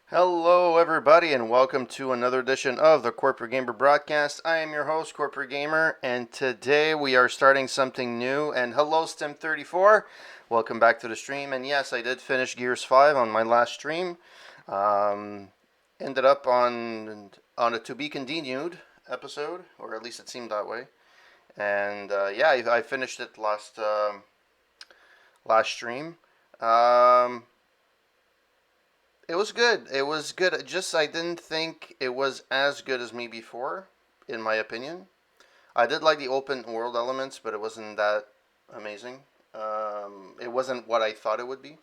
Hello, everybody, and welcome to another edition of the Corporate Gamer broadcast. I am your host, Corporate Gamer, and today we are starting something new. And hello, Stem34. Welcome back to the stream. And yes, I did finish Gears 5 on my last stream. Um, Ended up on a to be continued episode, or at least it seemed that way. And yeah, I finished it last stream. Um, It was good. It was good. Just I didn't think it was as good as me before, in my opinion. I did like the open world elements, but it wasn't that amazing. It wasn't what I thought it would be.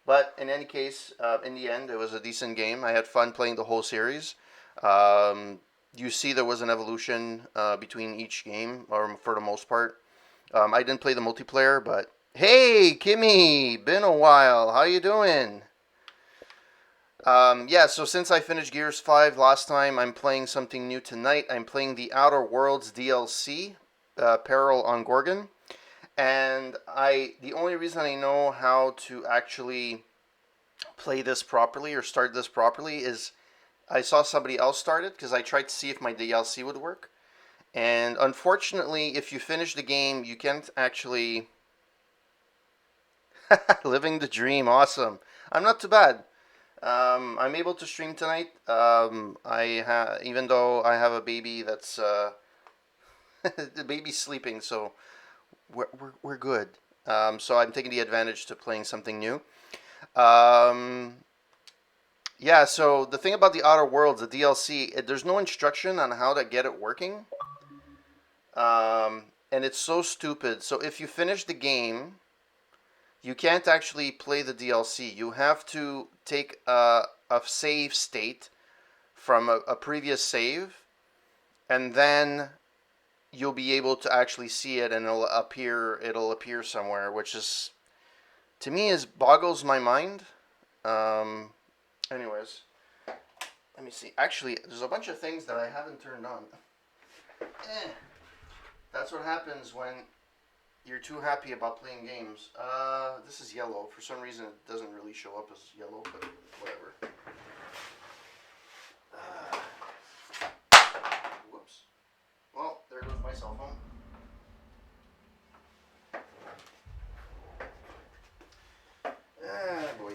But in any case, in the end, it was a decent game. I had fun playing the whole series. Um, you see, there was an evolution between each game, or for the most part. I didn't play the multiplayer, but hey, Kimmy, been a while. How you doing? Yeah, so since I finished Gears 5 last time, I'm playing something new tonight. I'm playing the Outer Worlds DLC, Peril on Gorgon. And the only reason I know how to actually play this properly or start this properly is I saw somebody else start it because I tried to see if my DLC would work. And unfortunately, if you finish the game, you can't actually. Living the dream, awesome. I'm not too bad. I'm able to stream tonight. Even though I have a baby that's the baby's sleeping, so we're good. So I'm taking the advantage to playing something new. Um, yeah. So the thing about the Outer Worlds, the DLC, there's no instruction on how to get it working. And it's so stupid. So if you finish the game, you can't actually play the DLC. You have to take a save state from a previous save, and then you'll be able to actually see it, and it'll appear somewhere, which is to me is boggles my mind. Um, Anyways, let me see. Actually, there's a bunch of things that I haven't turned on. Eh, that's what happens when you're too happy about playing games. This is yellow. For some reason, it doesn't really show up as yellow, but whatever. Uh, Whoops. Well, there goes my cell phone. Ah, boy.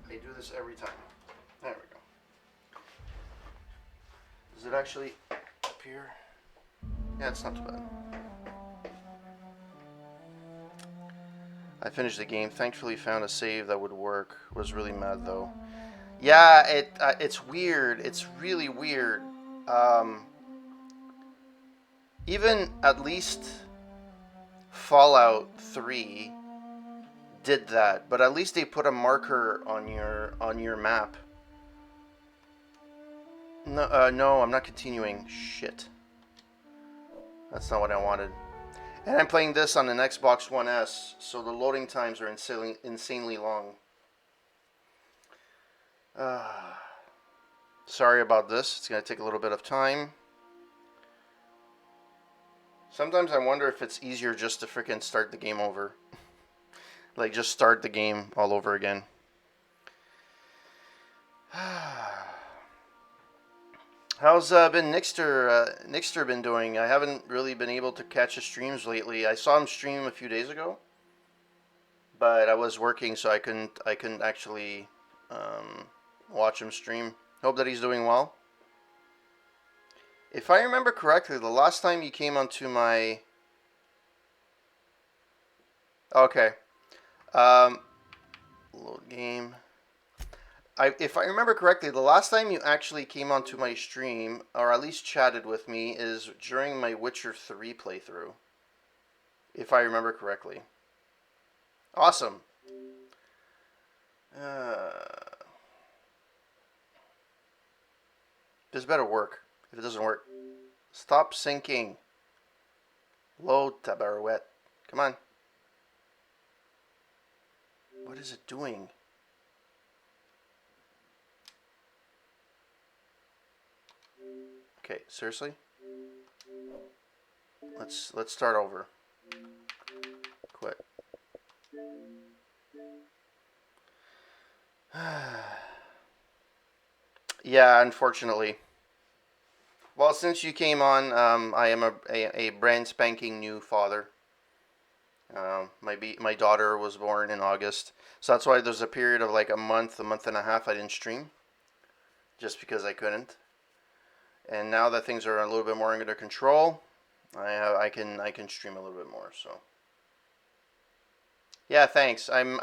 I do this every time. There we go. Does it actually appear? Yeah, it's not too bad. I finished the game. Thankfully, found a save that would work. Was really mad though. Yeah, it's weird. It's really weird. Um, Even at least Fallout 3 did that, but at least they put a marker on your map. No, no, I'm not continuing. Shit, that's not what I wanted. And I'm playing this on an Xbox One S, so the loading times are insanely long. Uh, Sorry about this. It's gonna take a little bit of time. Sometimes I wonder if it's easier just to freaking start the game over. Like, just start the game all over again. How's been Nixter been doing? I haven't really been able to catch his streams lately. I saw him stream a few days ago, but I was working, so I couldn't actually um, watch him stream. Hope that he's doing well. If I remember correctly, the last time you came onto my okay, um, load game. If I remember correctly, the last time you actually came onto my stream, or at least chatted with me, is during my Witcher 3 playthrough. If I remember correctly. Awesome. Uh, this better work. If it doesn't work, stop syncing. Load Tabarouette. Come on. What is it doing? Okay, seriously? Let's start over. Quit. Yeah, unfortunately. Well, since you came on, I am a brand spanking new father. My daughter was born in August, so that's why there's a period of like a month and a half I didn't stream, just because I couldn't. And now that things are a little bit more under control, I can stream a little bit more. So yeah, thanks. I'm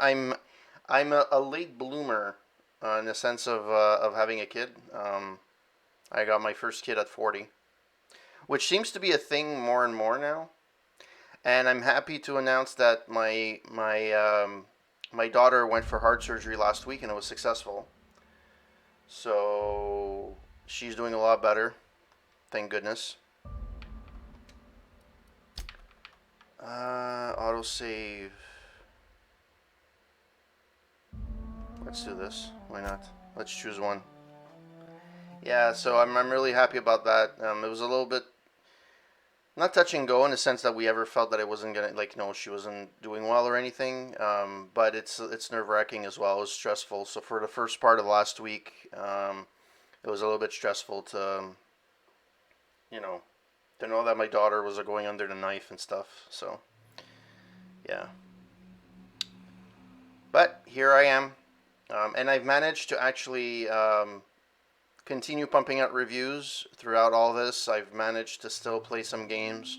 a late bloomer in the sense of having a kid. I got my first kid at 40, which seems to be a thing more and more now. And I'm happy to announce that my daughter went for heart surgery last week and it was successful. So she's doing a lot better, thank goodness. Autosave. Let's do this. Why not? Let's choose one. Yeah, so I'm really happy about that. It was a little bit not touch and go in the sense that we ever felt that it wasn't gonna like no she wasn't doing well or anything. But it's nerve wracking as well. It was stressful. So for the first part of last week, it was a little bit stressful to you know to know that my daughter was going under the knife and stuff. So yeah, but here I am, and I've managed to actually continue pumping out reviews throughout all this. I've managed to still play some games.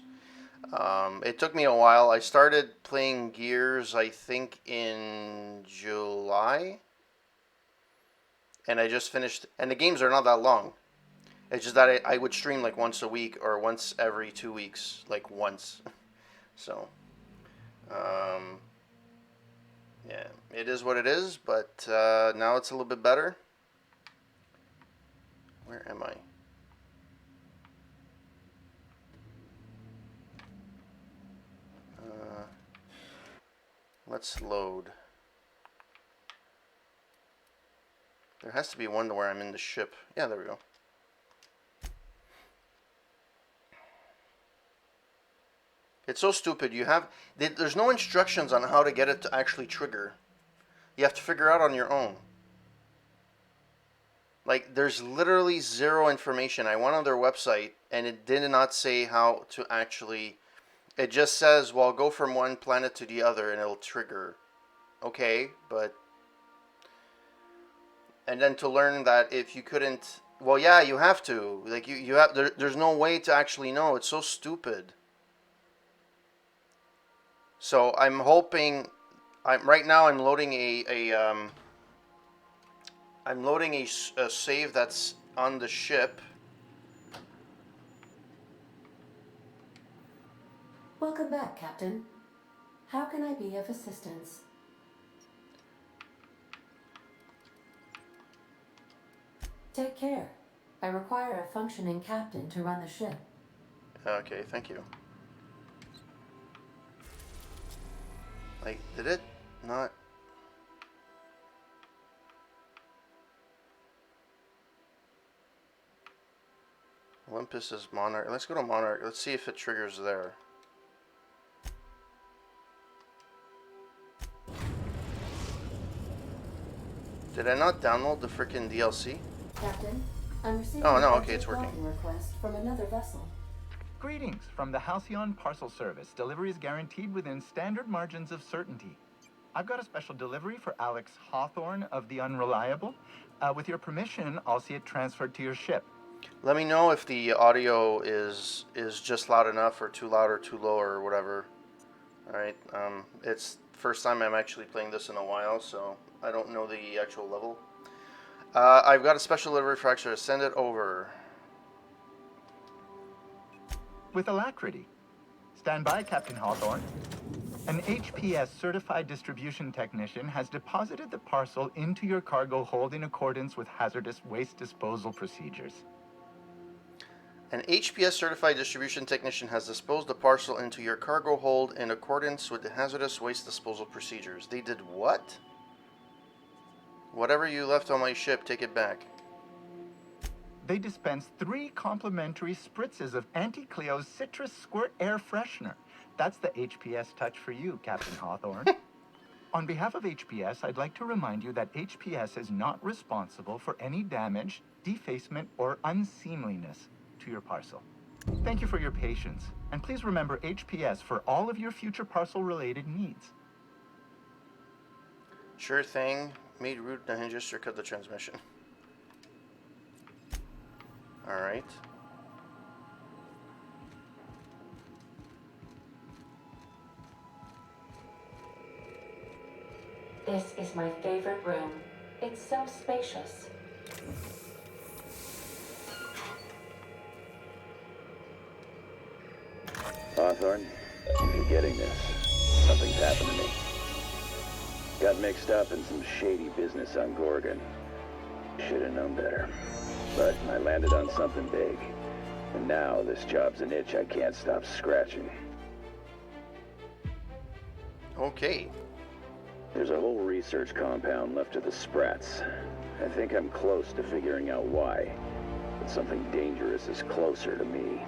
It took me a while. I started playing Gears, I think, in July, and I just finished. And the games are not that long. It's just that I would stream like once a week or once every 2 weeks, like once. So, um, yeah, it is what it is. But now it's a little bit better. Where am I? Let's load. There has to be one where I'm in the ship. Yeah, there we go. It's so stupid. There's no instructions on how to get it to actually trigger. You have to figure out on your own. Like there's literally zero information. I went on their website and it did not say how to actually. It just says, "Well, go from one planet to the other and it'll trigger." Okay, but and then to learn that if you couldn't, well, yeah, you have to. Like you have there's no way to actually know. It's so stupid. So I'm hoping. I'm right now. I'm loading a save that's on the ship. Welcome back, Captain. How can I be of assistance? Take care. I require a functioning captain to run the ship. Okay, thank you. Like, did it not? Olympus is Monarch. Let's go to Monarch. Let's see if it triggers there. Did I not download the freaking DLC? Captain, I'm receiving Oh, no, a okay, it's working. docking request from another vessel. Greetings from the Halcyon Parcel Service. Delivery is guaranteed within standard margins of certainty. I've got a special delivery for Alex Hawthorne of the Unreliable. With your permission, I'll see it transferred to your ship. Let me know if the audio is just loud enough or too loud or too low or whatever. All right. It's first time I'm actually playing this in a while, so I don't know the actual level. I've got a special delivery for extra. Send it over. With alacrity. Stand by, Captain Hawthorne. An HPS certified distribution technician has deposited the parcel into your cargo hold in accordance with hazardous waste disposal procedures. An HPS certified distribution technician has disposed the parcel into your cargo hold in accordance with the hazardous waste disposal procedures. They did what? Whatever you left on my ship, take it back. They dispense 3 complimentary spritzes of Anti-Cleo's Citrus Squirt Air Freshener. That's the HPS touch for you, Captain Hawthorne. On behalf of HPS, I'd like to remind you that HPS is not responsible for any damage, defacement, or unseemliness to your parcel. Thank you for your patience, and please remember HPS for all of your future parcel-related needs. Sure thing. Made route the hinges or cut the transmission. Alright. This is my favorite room. It's so spacious. Hawthorne, if you're getting this, something's happened to me. Got mixed up in some shady business on Gorgon. Should have known better. But I landed on something big. And now this job's an itch I can't stop scratching. Okay. There's a whole research compound left of the Sprats. I think I'm close to figuring out why. But something dangerous is closer to me.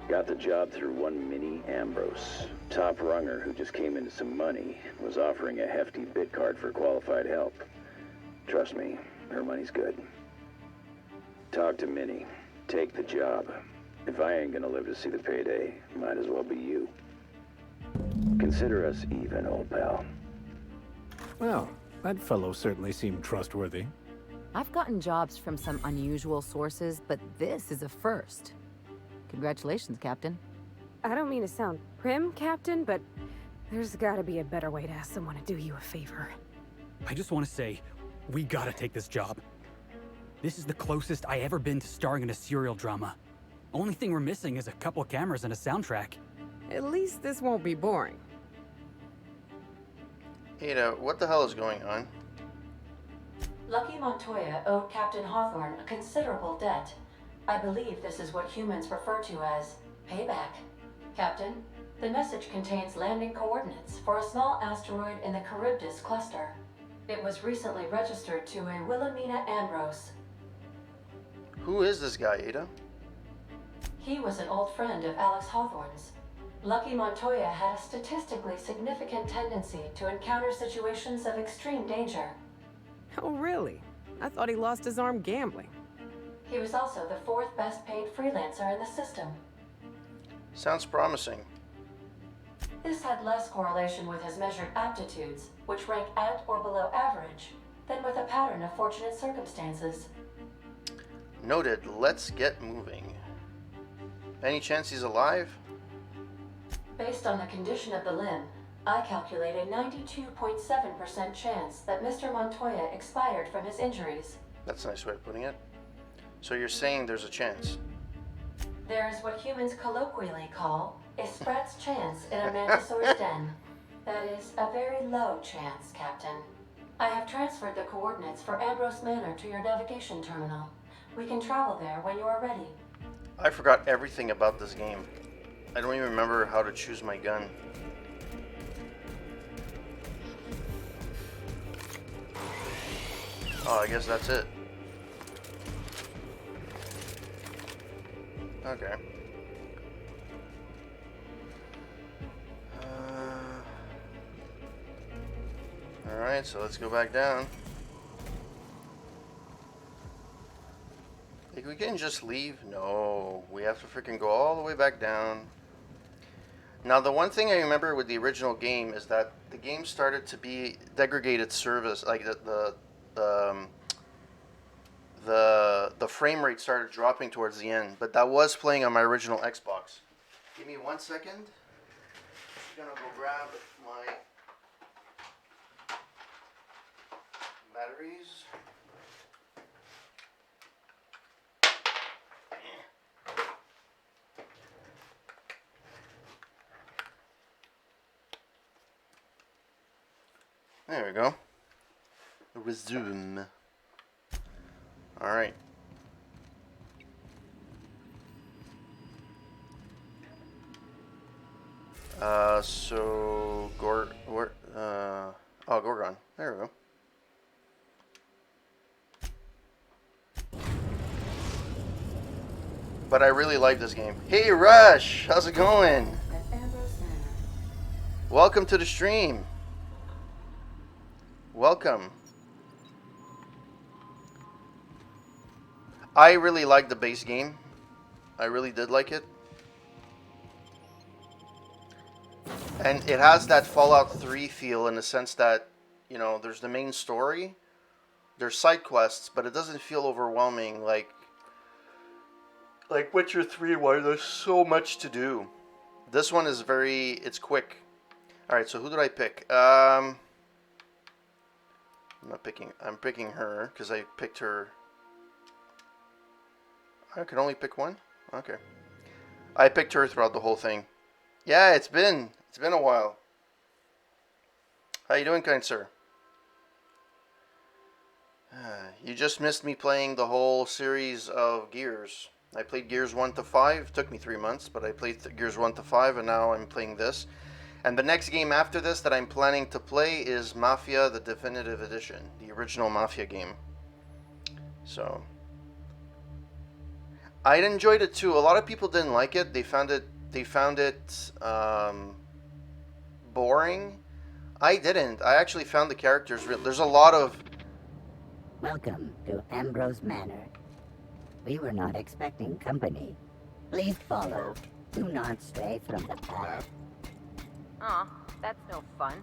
Got the job through one Minnie Ambrose. Top runger who just came into some money, was offering a hefty bid card for qualified help. Trust me, her money's good. Talk to Minnie. Take the job. If I ain't gonna live to see the payday, might as well be you. Consider us even, old pal. Well, that fellow certainly seemed trustworthy. I've gotten jobs from some unusual sources, but this is a first. Congratulations, Captain. I don't mean to sound prim, Captain, but there's gotta be a better way to ask someone to do you a favor. I just want to say, we gotta take this job. This is the closest I ever been to starring in a serial drama. Only thing we're missing is a couple cameras and a soundtrack. At least this won't be boring. Ada, what the hell is going on? Lucky Montoya owed Captain Hawthorne a considerable debt. I believe this is what humans refer to as payback. Captain, the message contains landing coordinates for a small asteroid in the Charybdis cluster. It was recently registered to a Wilhelmina Ambrose. Who is this guy, Ada? He was an old friend of Alex Hawthorne's. Lucky Montoya had a statistically significant tendency to encounter situations of extreme danger. Oh, really? I thought he lost his arm gambling. He was also the fourth best paid freelancer in the system. Sounds promising. This had less correlation with his measured aptitudes, which rank at or below average, than with a pattern of fortunate circumstances. Noted. Let's get moving. Any chance he's alive? Based on the condition of the limb, I calculate a 92.7% chance that Mr. Montoya expired from his injuries. That's a nice way of putting it. So you're saying there's a chance? There is what humans colloquially call a sprat's chance in a mantisaur's den. That is a very low chance, Captain. I have transferred the coordinates for Ambrose Manor to your navigation terminal. We can travel there when you are ready. I forgot everything about this game. I don't even remember how to choose my gun. Oh, I guess that's it. Okay. Alright, so let's go back down. Like, we can just leave? No, we have to freaking go all the way back down. Now, the one thing I remember with the original game is that the game started to be degraded service, like the frame rate started dropping towards the end, but that was playing on my original Xbox. Give me 1 second. I'm gonna go grab my batteries. There we go. Resume. Alright. So Gorgon. There we go. But I really like this game. Hey Rush, how's it going? At Ambrose Manor. Welcome to the stream. Welcome. I really like the base game. I really did like it. And it has that Fallout 3 feel in the sense that, you know, there's the main story, there's side quests, but it doesn't feel overwhelming like Witcher 3 where there's so much to do. This one is it's quick. Alright, so who did I pick? I'm picking her, because I picked her. I can only pick one? Okay. I picked her throughout the whole thing. Yeah, it's been a while. How you doing, kind sir? You just missed me playing the whole series of Gears. I played Gears 1 to 5. It took me 3 months, but I played Gears 1 to 5, and now I'm playing this. And the next game after this that I'm planning to play is Mafia, the Definitive Edition, the original Mafia game. So, I enjoyed it too. A lot of people didn't like it. They found it boring. I didn't. I actually found the characters real. There's a lot of. Welcome to Ambrose Manor. We were not expecting company. Please follow. Do not stray from the path. Aw, that's no fun.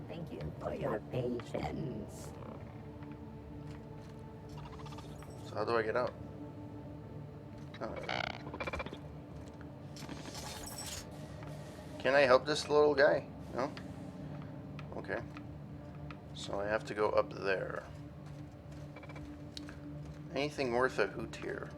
Thank you for your patience. So how do I get out? Oh. Can I help this little guy? No? Okay. So I have to go up there. Anything worth a hoot here?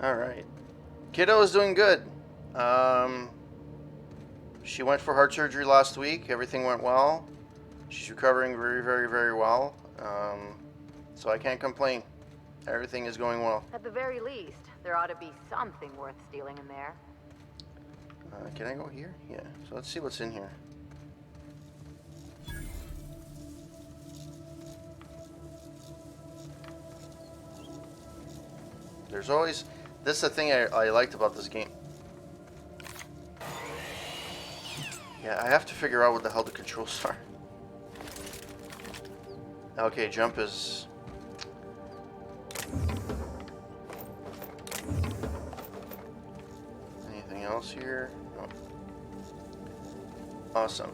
Alright. Kiddo is doing good. She went for heart surgery last week. Everything went well. She's recovering very, very, very well. So I can't complain. Everything is going well. At the very least, there ought to be something worth stealing in there. Can I go here? Yeah. So let's see what's in here. There's always... This is the thing I liked about this game. Yeah, I have to figure out what the hell the controls are. Okay, jump is... Anything else here? No. Awesome.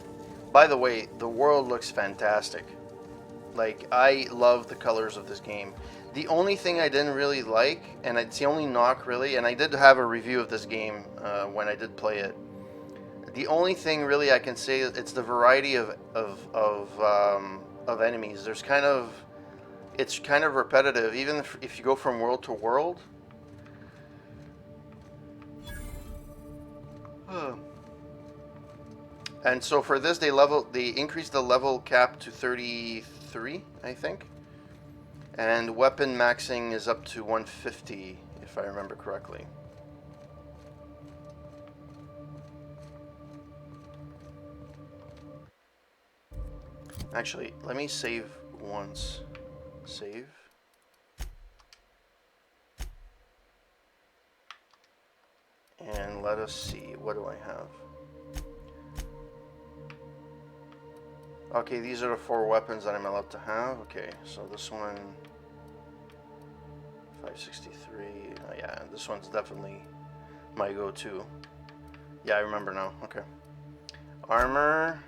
By the way, the world looks fantastic. Like, I love the colors of this game. The only thing I didn't really like, and it's the only knock really, and I did have a review of this game when I did play it. The only thing really I can say is it's the variety of enemies. There's kind of, it's kind of repetitive, even if you go from world to world. And so for this, they increased the level cap to 33, I think. And weapon maxing is up to 150, if I remember correctly. Actually, let me save once. Save. And let us see, what do I have? Okay, these are the 4 weapons that I'm allowed to have. Okay, so this one, 563. Oh, yeah, this one's definitely my go-to. Yeah, I remember now. Okay. Armor.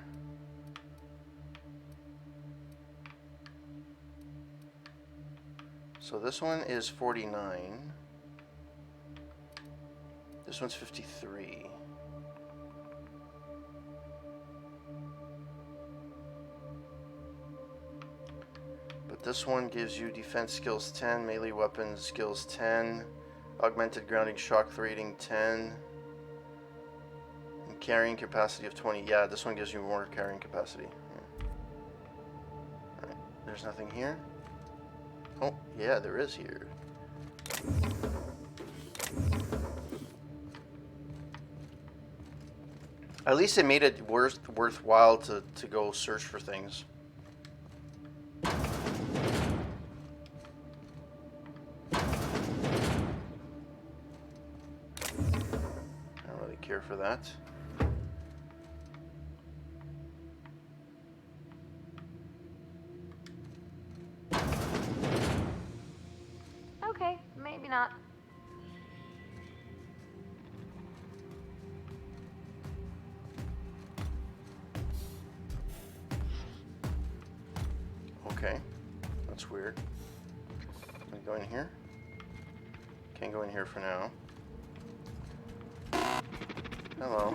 So this one is 49. This one's 53. But this one gives you defense skills 10, melee weapons skills 10, augmented grounding shock rating 10, and carrying capacity of 20. Yeah, this one gives you more carrying capacity. Yeah. There's nothing here. Oh, yeah, there is here. At least it made it worthwhile to go search for things. I don't really care for that. Okay, maybe not. Okay, that's weird. Can we go in here? Can't go in here for now. Hello.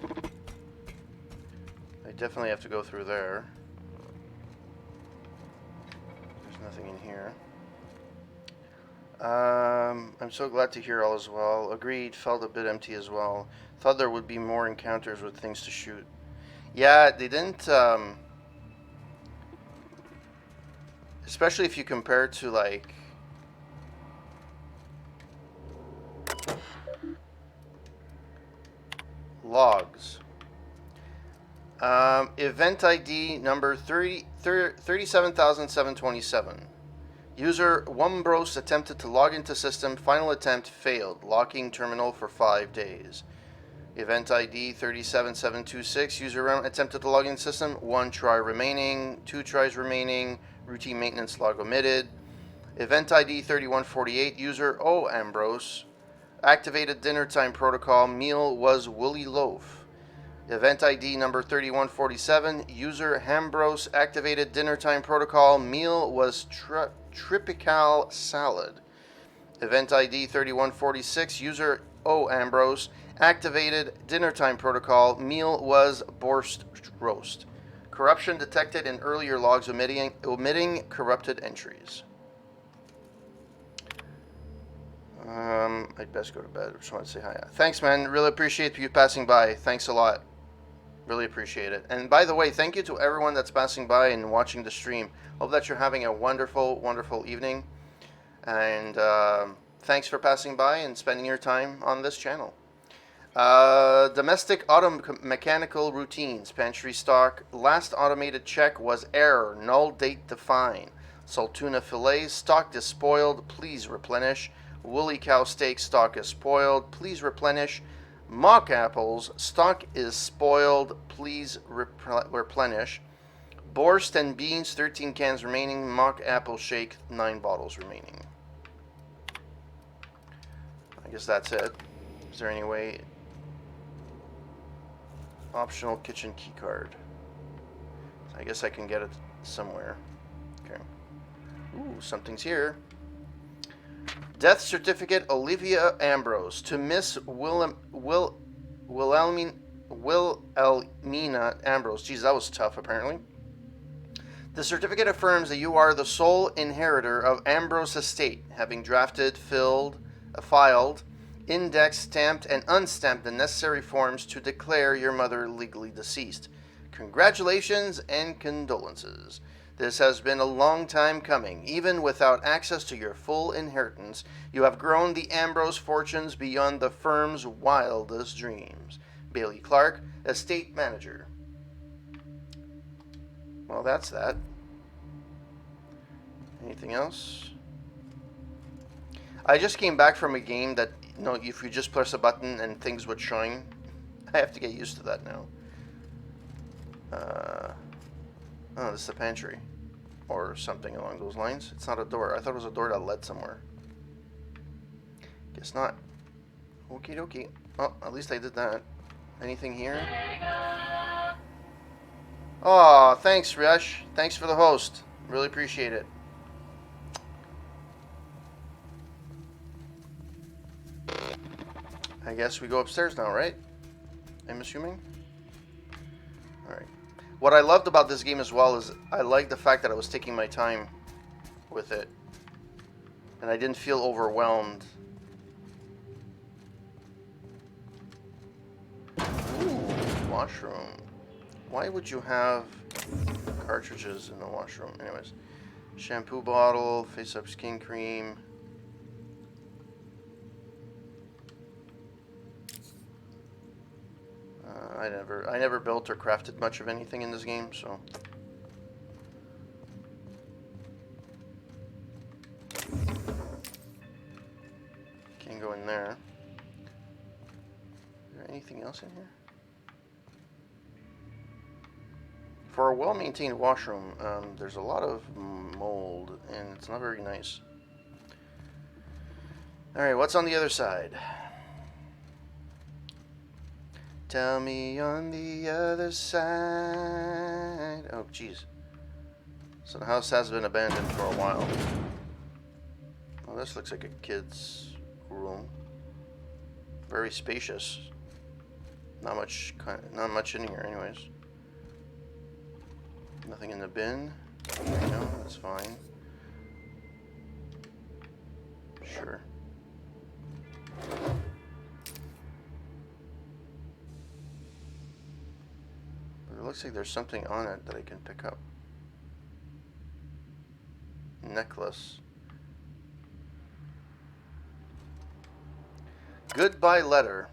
I definitely have to go through there. There's nothing in here. I'm so glad to hear all is well. Agreed, felt a bit empty as well. Thought there would be more encounters with things to shoot. Yeah, they didn't, especially if you compare to, like, logs. Event ID number 37,727. User Wumbros attempted to log into system. Final attempt failed. Locking terminal for 5 days. Event ID 37726. User attempted to log in system. 1 try remaining. 2 tries remaining. Routine maintenance log omitted. Event ID 3148. User O Ambrose activated dinner time protocol. Meal was woolly loaf. Event ID number 3147. User Hambros activated dinner time protocol. Meal was tropical salad. Event ID 3146. User O Ambrose activated dinner time protocol. Meal was borscht roast. Corruption detected in earlier logs omitting corrupted entries. I'd best go to bed. I just want to say hi. Thanks, man. Really appreciate you passing by. Thanks a lot. Really appreciate it. And by the way, thank you to everyone that's passing by and watching the stream. Hope that you're having a wonderful, wonderful evening. And thanks for passing by and spending your time on this channel. Domestic mechanical routines. Pantry stock. Last automated check was error. Null date defined. Salt tuna fillets. Stock is spoiled. Please replenish. Woolly cow steak stock is spoiled. Please replenish. Mock apples. Stock is spoiled. Please replenish. Borscht and beans. 13 cans remaining. Mock apple shake. 9 bottles remaining. I guess that's it. Is there any way? Optional kitchen key card. I guess I can get it somewhere. Okay. Ooh, something's here. Death certificate, Olivia Ambrose, to Miss Wilhelmina Ambrose. Geez, that was tough, apparently. The certificate affirms that you are the sole inheritor of Ambrose estate, having drafted, filed, indexed, stamped, and unstamped the necessary forms to declare your mother legally deceased. Congratulations and condolences. This has been a long time coming. Even without access to your full inheritance, you have grown the Ambrose fortunes beyond the firm's wildest dreams. Bailey Clark, Estate Manager. Well, that's that. Anything else? I just came back from a game that, you know, if you just press a button and things would shine. I have to get used to that now. Oh, this is the pantry. Or something along those lines. It's not a door. I thought it was a door that led somewhere. Guess not. Okie dokie. Oh, at least I did that. Anything here? Oh, thanks, Rush. Thanks for the host. Really appreciate it. I guess we go upstairs now, right? I'm assuming? Alright. What I loved about this game as well is I liked the fact that I was taking my time with it. And I didn't feel overwhelmed. Ooh, washroom. Why would you have cartridges in the washroom? Anyways. Shampoo bottle, face up skin cream. I never built or crafted much of anything in this game, so. Can't go in there. Is there anything else in here? For a well-maintained washroom, there's a lot of mold, and it's not very nice. Alright, what's on the other side? Tell me on the other side. Oh, jeez. So the house has been abandoned for a while. Oh, this looks like a kid's room. Very spacious. Not much in here, anyways. Nothing in the bin. No, that's fine. Sure. But it looks like there's something on it that I can pick up. Necklace. Goodbye letter.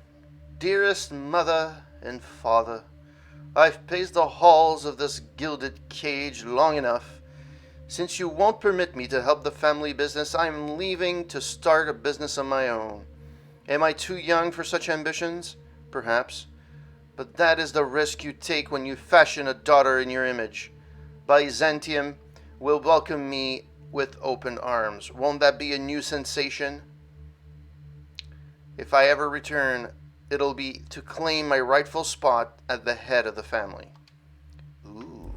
Dearest mother and father, I've paced the halls of this gilded cage long enough. Since you won't permit me to help the family business, I'm leaving to start a business of my own. Am I too young for such ambitions? Perhaps. But that is the risk you take when you fashion a daughter in your image. Byzantium will welcome me with open arms. Won't that be a new sensation? If I ever return, it'll be to claim my rightful spot at the head of the family. Ooh.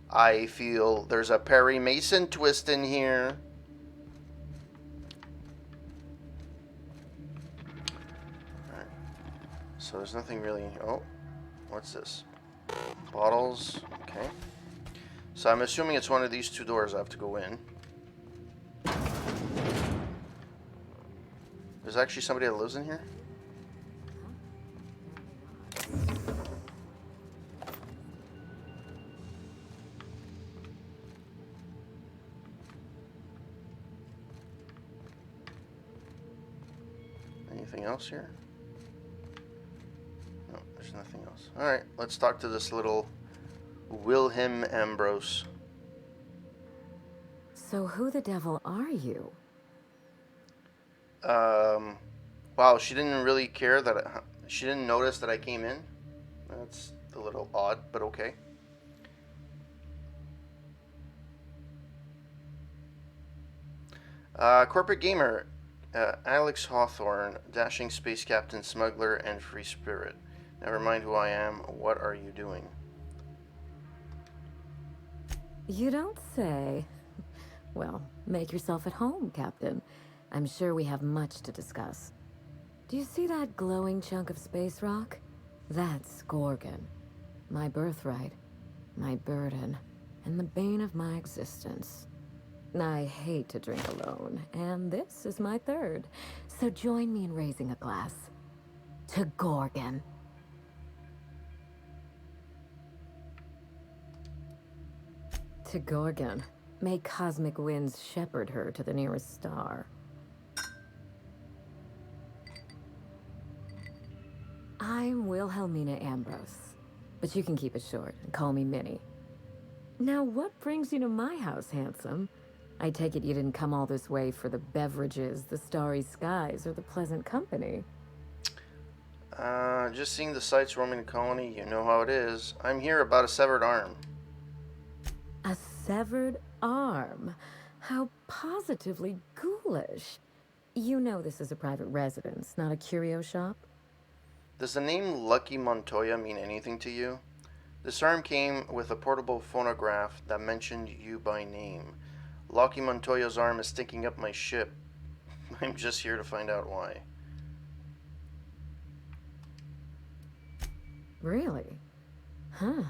I feel there's a Perry Mason twist in here. Alright. So there's nothing really... Oh, what's this? Bottles. Okay. So I'm assuming it's one of these two doors I have to go in. There's actually somebody that lives in here? Anything else here? No, there's nothing else. Alright, let's talk to this little Wilhelm Ambrose. So who the devil are you? Wow, she didn't really care that she didn't notice that I came in. That's a little odd, but okay. Corporate gamer, Alex Hawthorne, dashing space captain, smuggler, and free spirit. Never mind who I am. What are you doing? You don't say. Well, make yourself at home, Captain. I'm sure we have much to discuss. Do you see that glowing chunk of space rock? That's Gorgon. My birthright, my burden, and the bane of my existence. I hate to drink alone, and this is my third. So join me in raising a glass. To Gorgon. To Gorgon. May cosmic winds shepherd her to the nearest star. I'm Wilhelmina Ambrose, but you can keep it short and call me Minnie. Now, what brings you to my house, handsome? I take it you didn't come all this way for the beverages, the starry skies, or the pleasant company. Just seeing the sights roaming the colony, you know how it is. I'm here about a severed arm. A severed arm? How positively ghoulish. You know this is a private residence, not a curio shop? Does the name Lucky Montoya mean anything to you? This arm came with a portable phonograph that mentioned you by name. Lucky Montoya's arm is sticking up my ship. I'm just here to find out why. Really? Huh.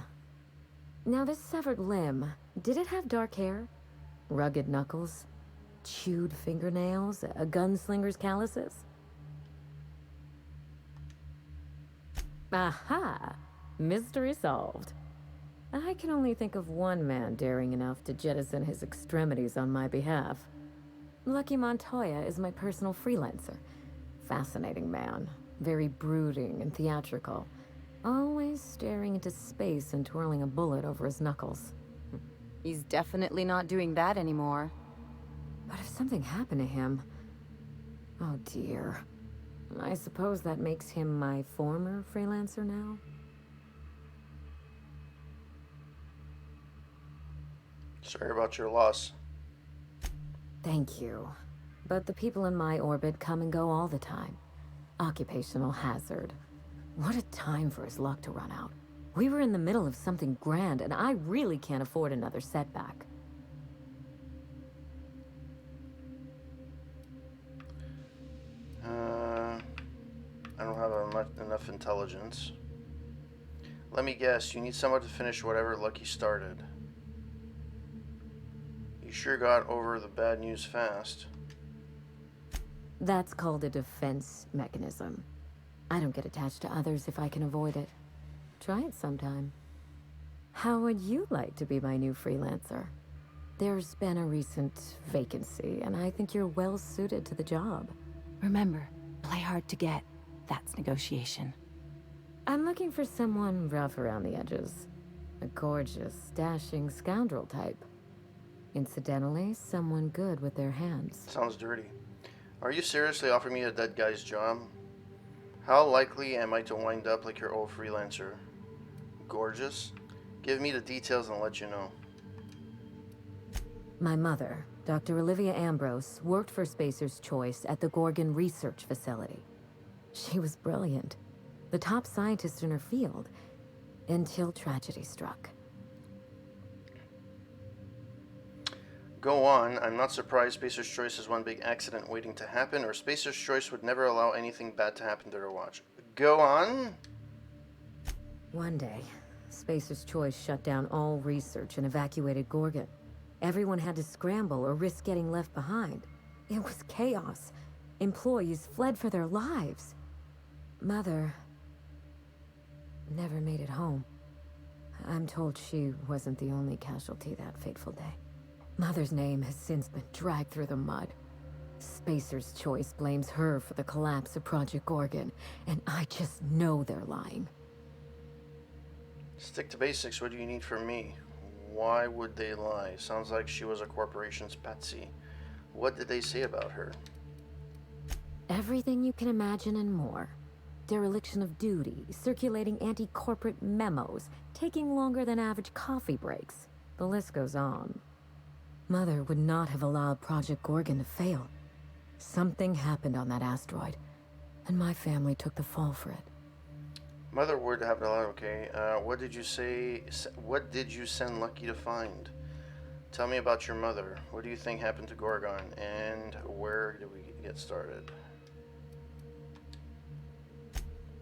Now this severed limb, did it have dark hair? Rugged knuckles? Chewed fingernails? A gunslinger's calluses? Aha! Mystery solved. I can only think of one man daring enough to jettison his extremities on my behalf. Lucky Montoya is my personal freelancer. Fascinating man, very brooding and theatrical. Always staring into space and twirling a bullet over his knuckles. He's definitely not doing that anymore. But if something happened to him... Oh dear. I suppose that makes him my former freelancer now? Sorry about your loss. Thank you. But the people in my orbit come and go all the time. Occupational hazard. What a time for his luck to run out. We were in the middle of something grand, and I really can't afford another setback. I don't have enough intelligence. Let me guess, you need someone to finish whatever Lucky started. You sure got over the bad news fast. That's called a defense mechanism. I don't get attached to others if I can avoid it. Try it sometime. How would you like to be my new freelancer? There's been a recent vacancy, and I think you're well suited to the job. Remember, play hard to get. That's negotiation. I'm looking for someone rough around the edges. A gorgeous, dashing scoundrel type. Incidentally, someone good with their hands. Sounds dirty. Are you seriously offering me a dead guy's job? How likely am I to wind up like your old freelancer? Gorgeous? Give me the details and I'll let you know. My mother, Dr. Olivia Ambrose, worked for Spacer's Choice at the Gorgon Research Facility. She was brilliant, the top scientist in her field, until tragedy struck. Go on. I'm not surprised Spacer's Choice is one big accident waiting to happen, or Spacer's Choice would never allow anything bad to happen to their watch. Go on. One day, Spacer's Choice shut down all research and evacuated Gorgon. Everyone had to scramble or risk getting left behind. It was chaos. Employees fled for their lives. Mother never made it home. I'm told she wasn't the only casualty that fateful day. Mother's name has since been dragged through the mud. Spacer's Choice blames her for the collapse of Project Gorgon, and I just know they're lying. Stick to basics. What do you need from me? Why would they lie? Sounds like she was a corporation's patsy. What did they say about her? Everything you can imagine and more. Dereliction of duty, circulating anti-corporate memos, taking longer than average coffee breaks. The list goes on. Mother would not have allowed Project Gorgon to fail. Something happened on that asteroid, and my family took the fall for it. Mother would have allowed. Okay. What did you say? What did you send Lucky to find? Tell me about your mother. What do you think happened to Gorgon, and where do we get started?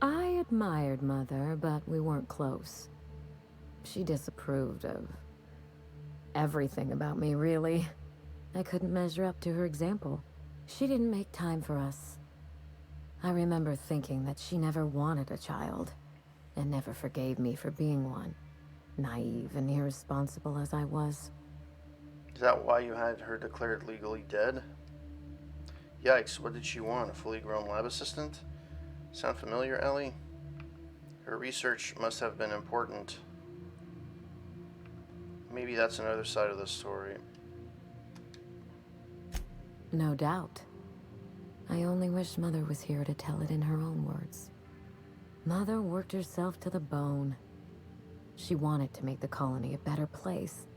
I admired Mother, but we weren't close. She disapproved of everything about me, really. I couldn't measure up to her example. She didn't make time for us. I remember thinking that she never wanted a child, and never forgave me for being one, naive and irresponsible as I was. Is that why you had her declared legally dead? Yikes, what did she want? A fully grown lab assistant? Sound familiar, Ellie? Her research must have been important. Maybe that's another side of the story. No doubt. I only wish Mother was here to tell it in her own words. Mother worked herself to the bone. She wanted to make the colony a better place,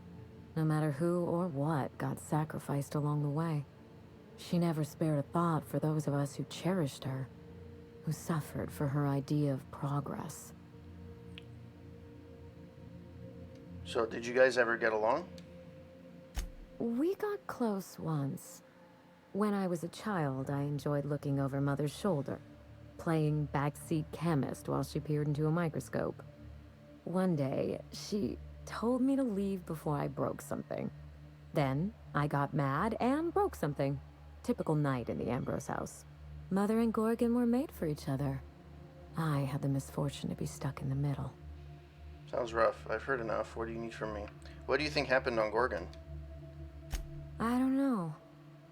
no matter who or what got sacrificed along the way. She never spared a thought for those of us who cherished her, who suffered for her idea of progress. So, did you guys ever get along? We got close once. When I was a child, I enjoyed looking over Mother's shoulder, playing backseat chemist while she peered into a microscope. One day, she told me to leave before I broke something. Then, I got mad and broke something. Typical night in the Ambrose house. Mother and Gorgon were made for each other. I had the misfortune to be stuck in the middle. Sounds rough. I've heard enough. What do you need from me? What do you think happened on Gorgon? I don't know.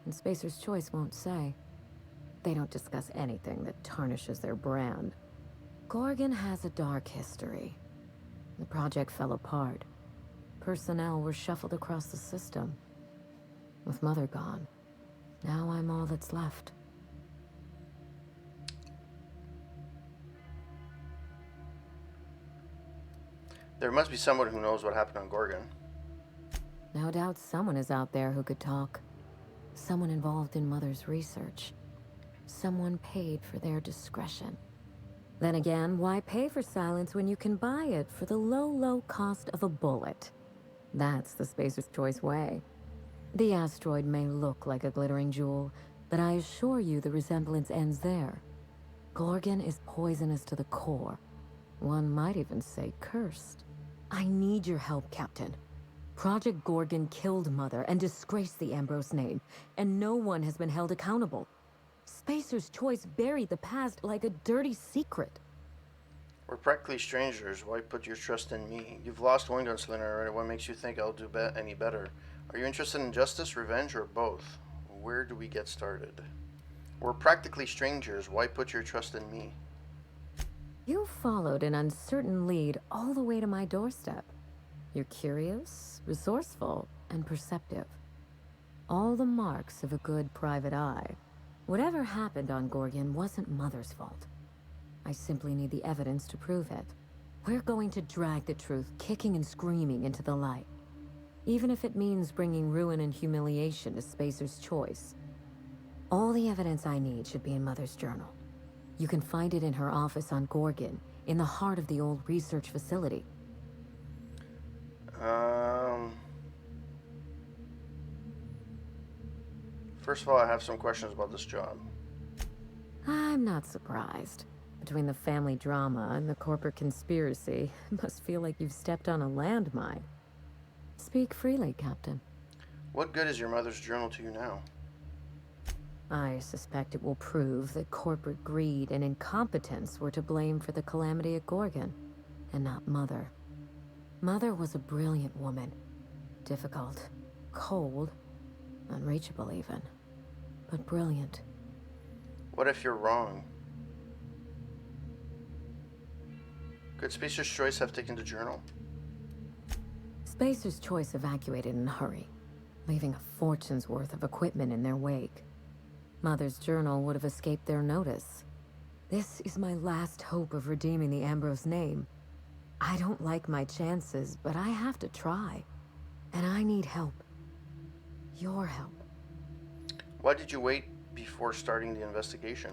And Spacer's Choice won't say. They don't discuss anything that tarnishes their brand. Gorgon has a dark history. The project fell apart. Personnel were shuffled across the system. With Mother gone, now I'm all that's left. There must be someone who knows what happened on Gorgon. No doubt someone is out there who could talk. Someone involved in Mother's research. Someone paid for their discretion. Then again, why pay for silence when you can buy it for the low, low cost of a bullet? That's the Spacer's Choice way. The asteroid may look like a glittering jewel, but I assure you the resemblance ends there. Gorgon is poisonous to the core. One might even say cursed. I need your help, Captain. Project Gorgon killed Mother and disgraced the Ambrose name, and no one has been held accountable. Spacer's Choice buried the past like a dirty secret. We're practically strangers. Why put your trust in me? You've lost one gunslinger already. What makes you think I'll do any better? Are you interested in justice, revenge, or both? Where do we get started? We're practically strangers. Why put your trust in me? You followed an uncertain lead all the way to my doorstep. You're curious, resourceful, and perceptive. All the marks of a good private eye. Whatever happened on Gorgon wasn't Mother's fault. I simply need the evidence to prove it. We're going to drag the truth kicking and screaming into the light. Even if it means bringing ruin and humiliation to Spacer's Choice. All the evidence I need should be in Mother's journal. You can find it in her office on Gorgon, in the heart of the old research facility. First of all, I have some questions about this job. I'm not surprised. Between the family drama and the corporate conspiracy, it must feel like you've stepped on a landmine. Speak freely, Captain. What good is your mother's journal to you now? I suspect it will prove that corporate greed and incompetence were to blame for the calamity at Gorgon, and not Mother. Mother was a brilliant woman. Difficult, cold, unreachable even, but brilliant. What if you're wrong? Could Spacer's Choice have taken the journal? Spacer's Choice evacuated in a hurry, leaving a fortune's worth of equipment in their wake. Mother's journal would have escaped their notice. This is my last hope of redeeming the Ambrose name. I don't like my chances, but I have to try. And I need help. Your help. Why did you wait before starting the investigation?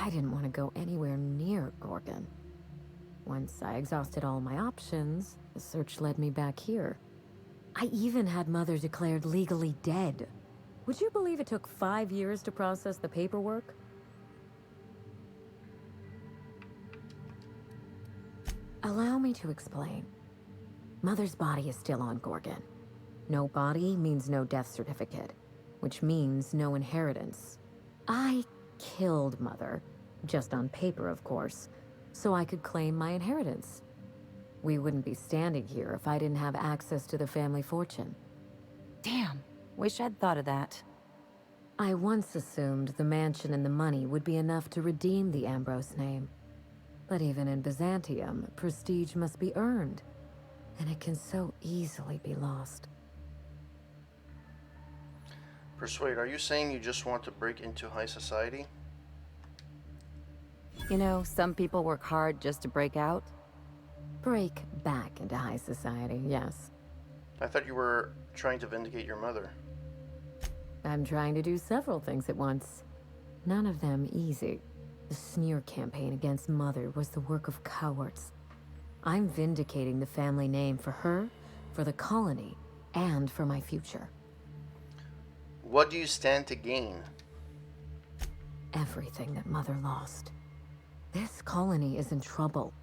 I didn't want to go anywhere near Gorgon. Once I exhausted all my options, the search led me back here. I even had Mother declared legally dead. Would you believe it took 5 years to process the paperwork? Allow me to explain. Mother's body is still on Gorgon. No body means no death certificate, which means no inheritance. I killed Mother, just on paper, of course, so I could claim my inheritance. We wouldn't be standing here if I didn't have access to the family fortune. Damn. Wish I'd thought of that. I once assumed the mansion and the money would be enough to redeem the Ambrose name. But even in Byzantium, prestige must be earned, and it can so easily be lost. Persuade, are you saying you just want to break into high society? You know, some people work hard just to break out. Break back into high society, yes. I thought you were trying to vindicate your mother. I'm trying to do several things at once. None of them easy. The smear campaign against Mother was the work of cowards. I'm vindicating the family name for her, for the colony, and for my future. What do you stand to gain? Everything that Mother lost. This colony is in trouble.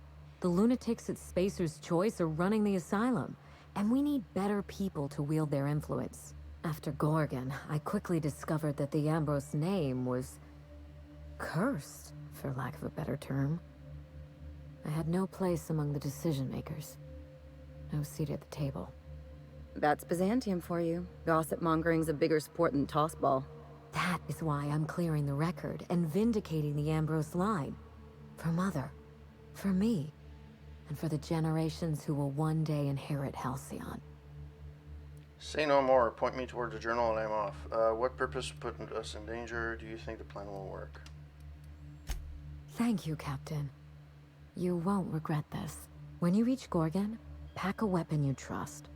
The lunatics at Spacer's Choice are running the asylum, and we need better people to wield their influence. After Gorgon, I quickly discovered that the Ambrose name was cursed, for lack of a better term. I had no place among the decision makers. No seat at the table. That's Byzantium for you. Gossip mongering's a bigger sport than tossball. That is why I'm clearing the record and vindicating the Ambrose line. For Mother. For me. And for the generations who will one day inherit Halcyon. Say no more. Point me towards the journal and I'm off. What purpose put us in danger? Do you think the plan will work? Thank you, Captain. You won't regret this. When you reach Gorgon, pack a weapon you trust.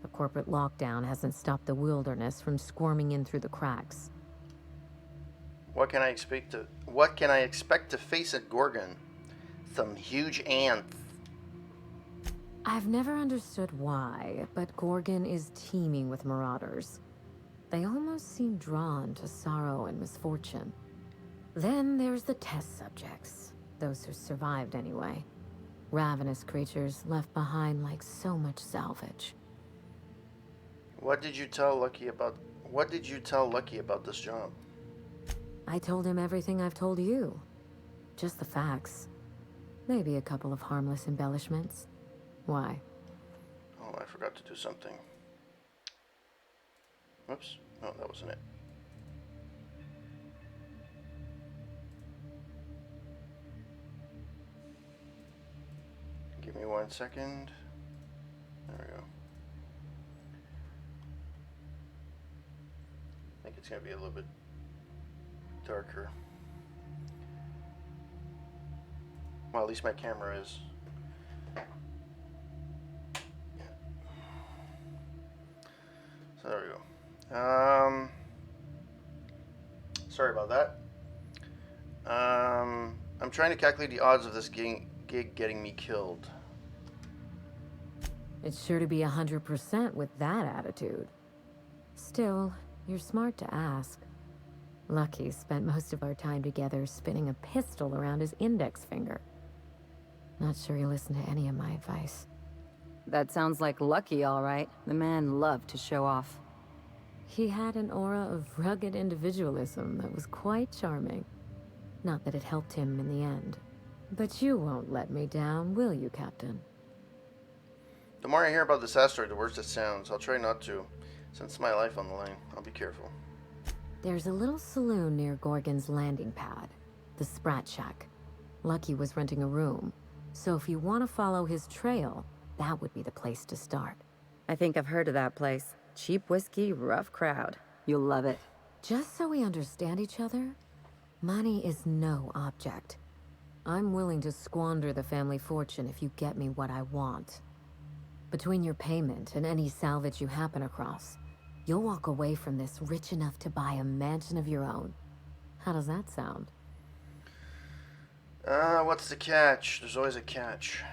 The corporate lockdown hasn't stopped the wilderness from squirming in through the cracks. What can I expect to face at Gorgon? Some huge ants. I've never understood why, but Gorgon is teeming with marauders. They almost seem drawn to sorrow and misfortune. Then there's the test subjects, those who survived anyway. Ravenous creatures left behind like so much salvage. What did you tell Lucky about this job? I told him everything I've told you. Just the facts. Maybe a couple of harmless embellishments. Why? Oh, I forgot to do something. Whoops. No, that wasn't it. Give me 1 second. There we go. I think it's going to be a little bit darker. Well, at least my camera is. Yeah. So there we go. Sorry about that. I'm trying to calculate the odds of this gig getting me killed. It's sure to be 100% with that attitude. Still, you're smart to ask. Lucky spent most of our time together spinning a pistol around his index finger. Not sure he listened to any of my advice. That sounds like Lucky, all right. The man loved to show off. He had an aura of rugged individualism that was quite charming. Not that it helped him in the end. But you won't let me down, will you, Captain? The more I hear about this asteroid, the worse it sounds. I'll try not to. Since it's my life on the line, I'll be careful. There's a little saloon near Gorgon's landing pad. The Sprat Shack. Lucky was renting a room. So if you want to follow his trail, that would be the place to start. I think I've heard of that place. Cheap whiskey, rough crowd. You'll love it. Just so we understand each other, money is no object. I'm willing to squander the family fortune if you get me what I want. Between your payment and any salvage you happen across, you'll walk away from this rich enough to buy a mansion of your own. How does that sound? What's the catch? There's always a catch.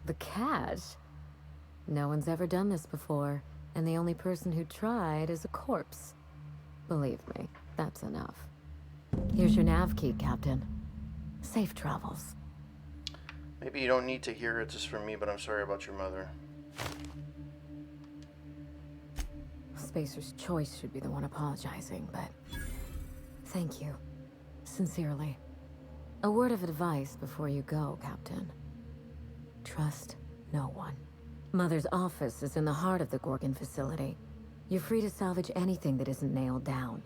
The catch? No one's ever done this before, and the only person who tried is a corpse. Believe me, that's enough. Here's your nav key, Captain. Safe travels. Maybe you don't need to hear it just from me, but I'm sorry about your mother. Spacer's Choice should be the one apologizing, but thank you. Sincerely. A word of advice before you go, Captain. Trust no one. Mother's office is in the heart of the Gorgon facility. You're free to salvage anything that isn't nailed down.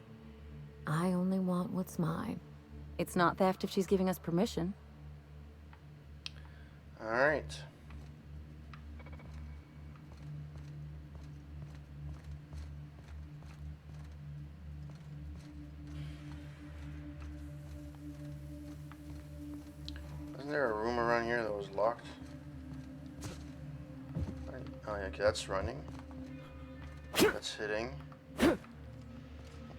I only want what's mine. It's not theft if she's giving us permission. Alright. Isn't there a room around here that was locked? Oh yeah, okay, that's running. That's hitting.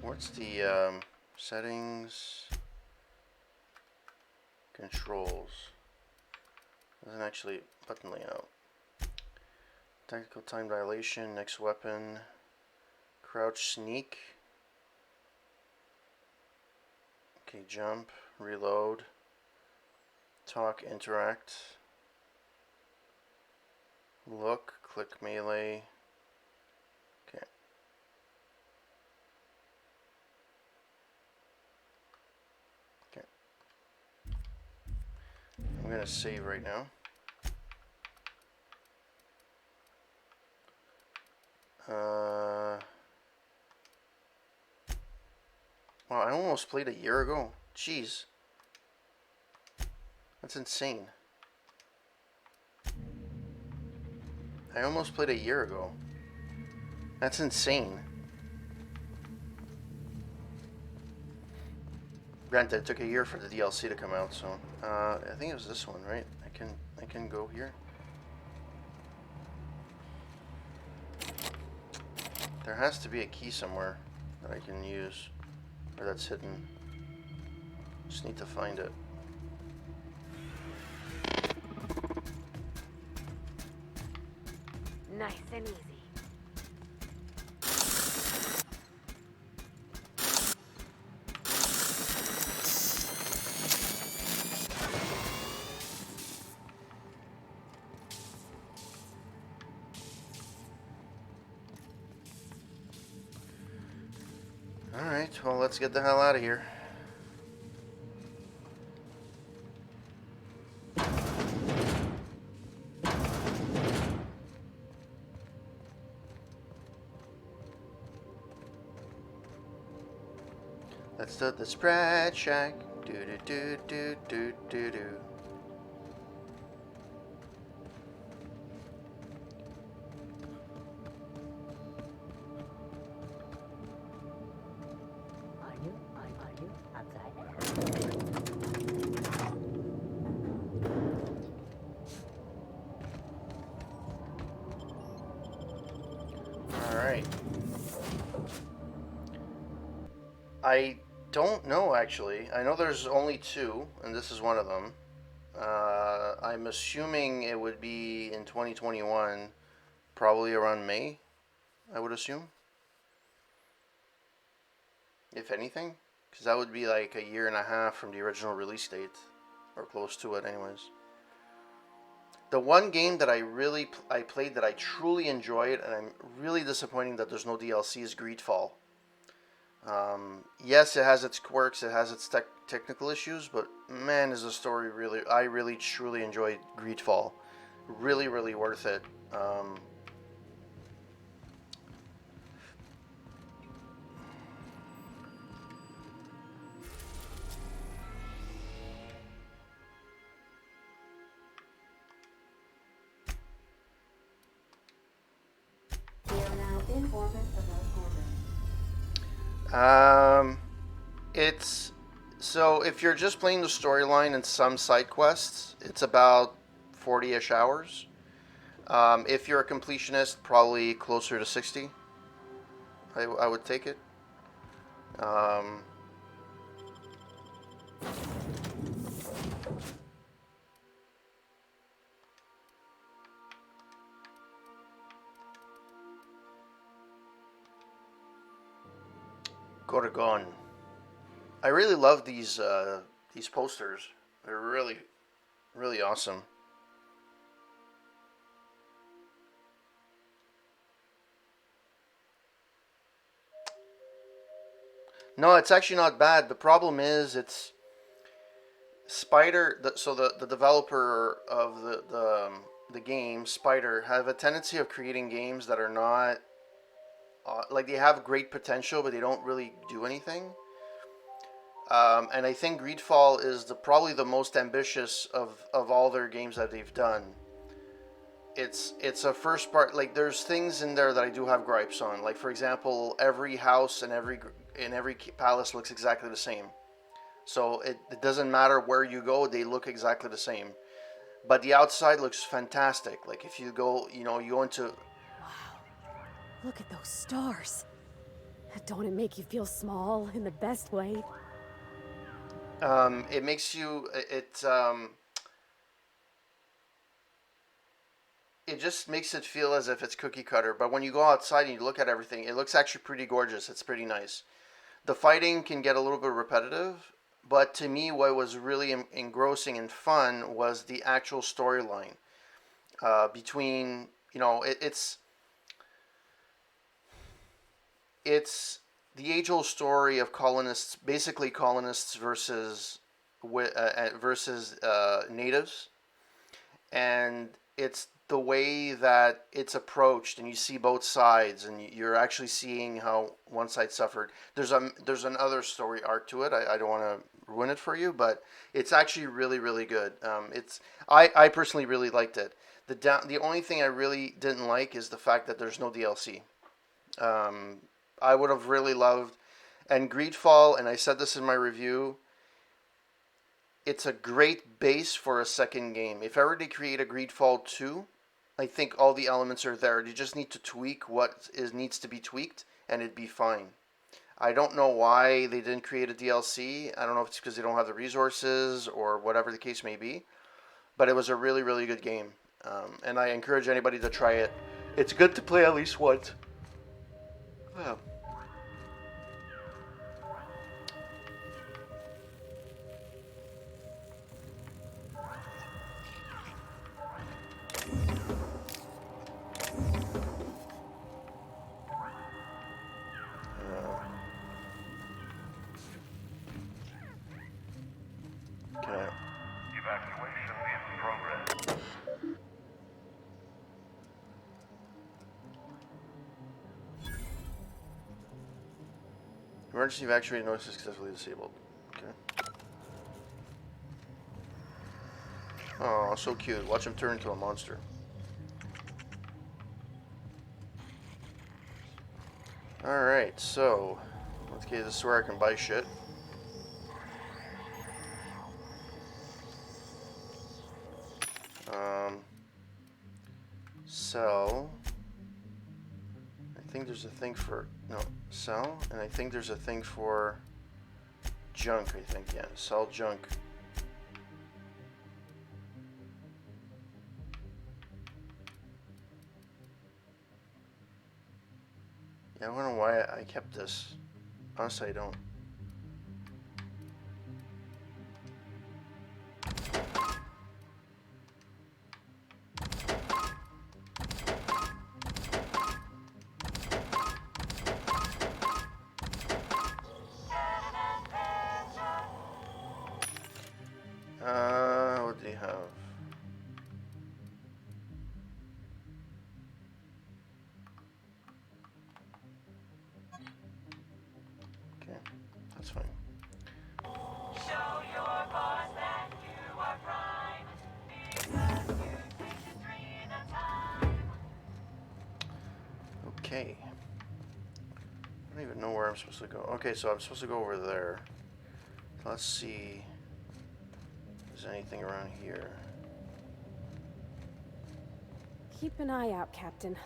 What's the settings? Controls. Doesn't actually button layout. Tactical time dilation, next weapon. Crouch sneak. Okay, jump, reload. Talk, interact. Look, click melee. Okay. Okay. I'm gonna save right now. Wow, I almost played a year ago. Jeez. That's insane. I almost played a year ago. That's insane. Granted, it took a year for the DLC to come out, so I think it was this one, right? I can go here. There has to be a key somewhere that I can use, or that's hidden. Just need to find it. Nice and easy. Alright, well, let's get the hell out of here. Let's do the spread shack. Do do do do do do do. Are you outside? Alright. I don't know, actually. I know there's only two, and this is one of them. I'm assuming it would be in 2021, probably around May, I would assume. If anything. Because that would be like a year and a half from the original release date. Or close to it, anyways. The one game that I played that I truly enjoyed, and I'm really disappointed that there's no DLC, is Greedfall. Yes, it has its quirks, it has its technical issues, but man, is the story really... I really, truly enjoyed Greedfall. Really, really worth it. We are now in orbit above Gorgon. It's... So, if you're just playing the storyline and some side quests, it's about 40-ish hours. If you're a completionist, probably closer to 60. I would take it. Gorgon. I really love these posters. They're really, really awesome. No, it's actually not bad. The problem is it's Spider. So the developer of the game, Spider, have a tendency of creating games that are not like they have great potential, but they don't really do anything. And I think Greedfall is probably the most ambitious of all their games that they've done. It's a first part, like there's things in there that I do have gripes on. Like for example, every house and every palace looks exactly the same. So it doesn't matter where you go, they look exactly the same. But the outside looks fantastic. Like if you go, you go into... Wow. Look at those stars. Don't it make you feel small in the best way? It makes you... It just makes it feel as if it's cookie cutter. But when you go outside and you look at everything, it looks actually pretty gorgeous. It's pretty nice. The fighting can get a little bit repetitive, but to me, what was really engrossing and fun was the actual storyline. Between, it's the age-old story of colonists, basically colonists versus versus natives, and it's the way that it's approached, and you see both sides, and you're actually seeing how one side suffered. There's another story arc to it. I don't want to ruin it for you, but it's actually really really good. I personally really liked it. The only thing I really didn't like is the fact that there's no DLC. I would have really loved, and Greedfall, and I said this in my review, it's a great base for a second game. If I were to create a Greedfall 2, I think all the elements are there. You just need to tweak what needs to be tweaked, and it'd be fine. I don't know why they didn't create a DLC. I don't know if it's because they don't have the resources or whatever the case may be. But it was a really, really good game. And I encourage anybody to try it. It's good to play at least once. Wow. Emergency evacuation noise successfully disabled. Okay. Oh, so cute. Watch him turn into a monster. Alright, so let's get this where I can buy shit. Sell. I think there's a thing for sell, and I think there's a thing for junk. I think sell junk. Yeah, I wonder why I kept this. Honestly, I don't. What do you have? Okay, that's fine. Show your boss that you are prime, because you think 3 at a time. Okay. I don't even know where I'm supposed to go. Okay, so I'm supposed to go over there. Let's see if there's anything around here. Keep an eye out, Captain.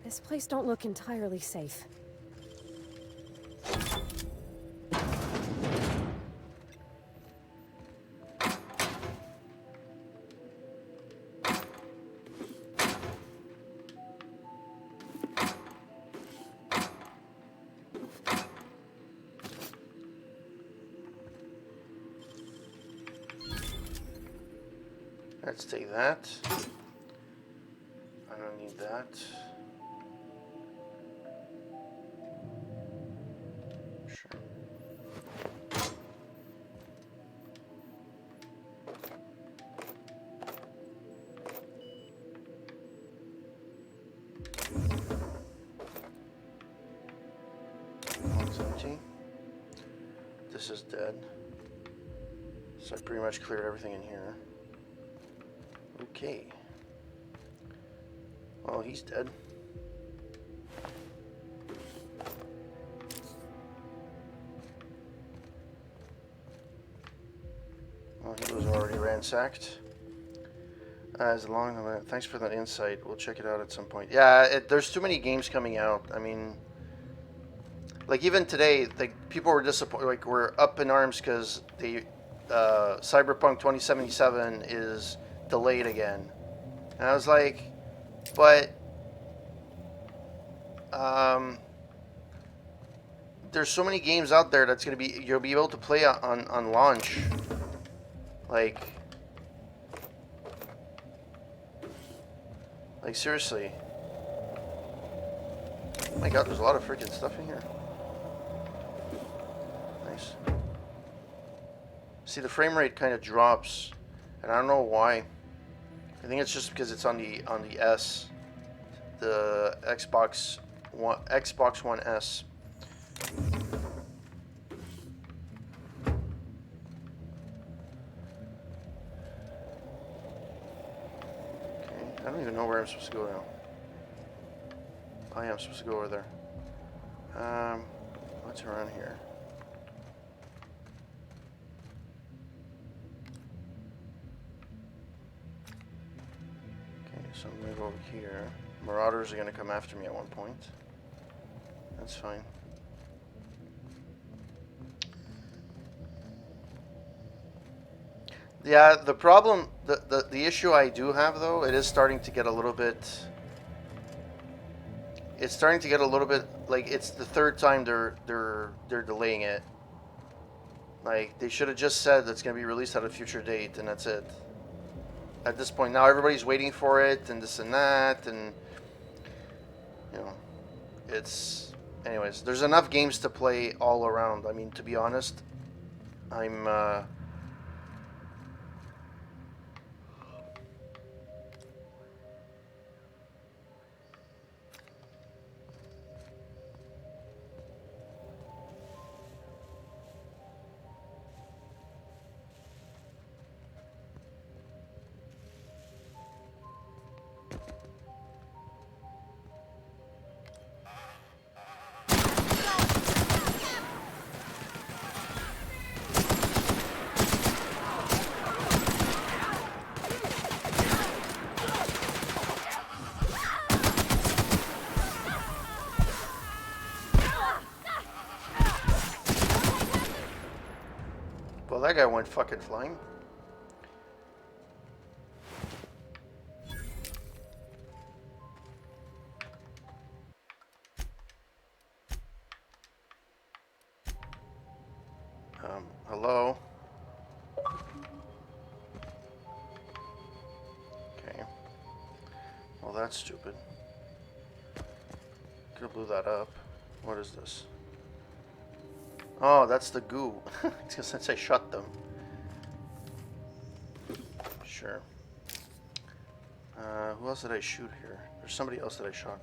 This place don't look entirely safe. Let's take that. I don't need that. Sure. One's empty. This is dead. So I pretty much cleared everything in here. Okay. Well, he's dead. Well, he was already ransacked. As long as thanks for that insight. We'll check it out at some point. Yeah, there's too many games coming out. I mean, like even today, like people were disappointed. Like we're up in arms because the Cyberpunk 2077 is delayed again. And I was like, but there's so many games out there that's gonna be you'll be able to play on launch. Like seriously. Oh my god, there's a lot of freaking stuff in here. Nice. See, the frame rate kind of drops, and I don't know why. I think it's just because it's on the S, the Xbox One S. Okay, I don't even know where I'm supposed to go now. I am supposed to go over there. What's around here? Okay, so I'm gonna go over here. Marauders are gonna come after me at one point. That's fine. Yeah, the problem, the issue I do have though, it is starting to get a little bit. It's starting to get a little bit like it's the third time they're delaying it. Like they should have just said it's gonna be released at a future date and that's it. At this point now everybody's waiting for it and this and that and you know it's anyways there's enough games to play all around. I mean to be honest, I'm well, that guy went fucking flying. Hello? Okay. Well, that's stupid. Could have blew that up. What is this? Oh, that's the goo. Since I shot them. Sure. Who else did I shoot here? There's somebody else that I shot.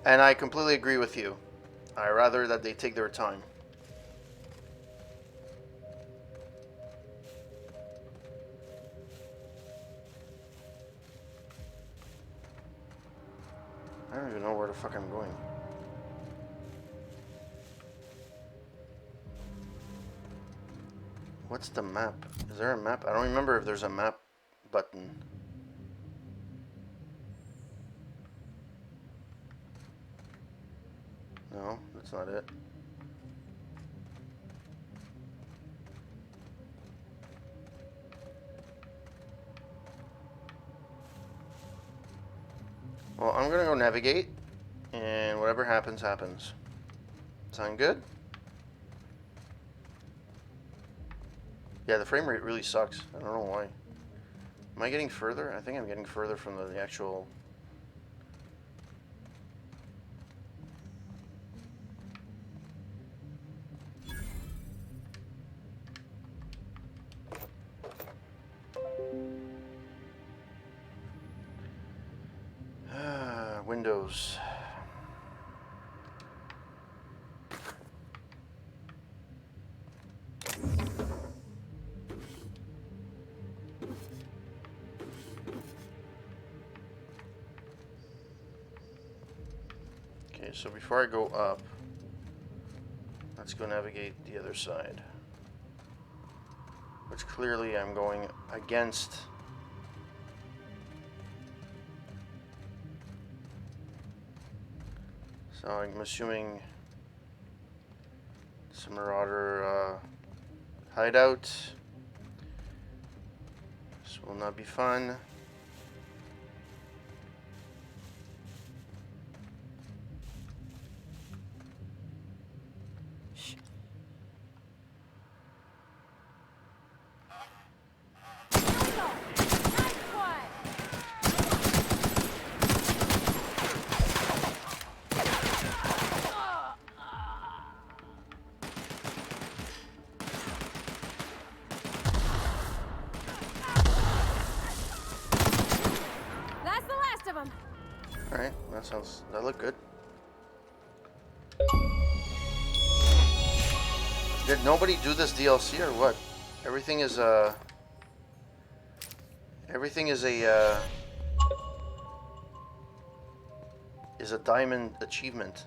And I completely agree with you. I rather that they take their time. I don't even know where the fuck I'm going. What's the map? Is there a map? I don't remember if there's a map button. No, that's not it. Well, I'm gonna go navigate, and whatever happens, happens. Sound good? Yeah, the frame rate really sucks. I don't know why. Am I getting further? I think I'm getting further from the actual... Windows. Okay, so before I go up, let's go navigate the other side. Which clearly I'm going against. So I'm assuming it's a Marauder hideout. This will not be fun. That look good. Did nobody do this DLC or what? Everything is a diamond achievement.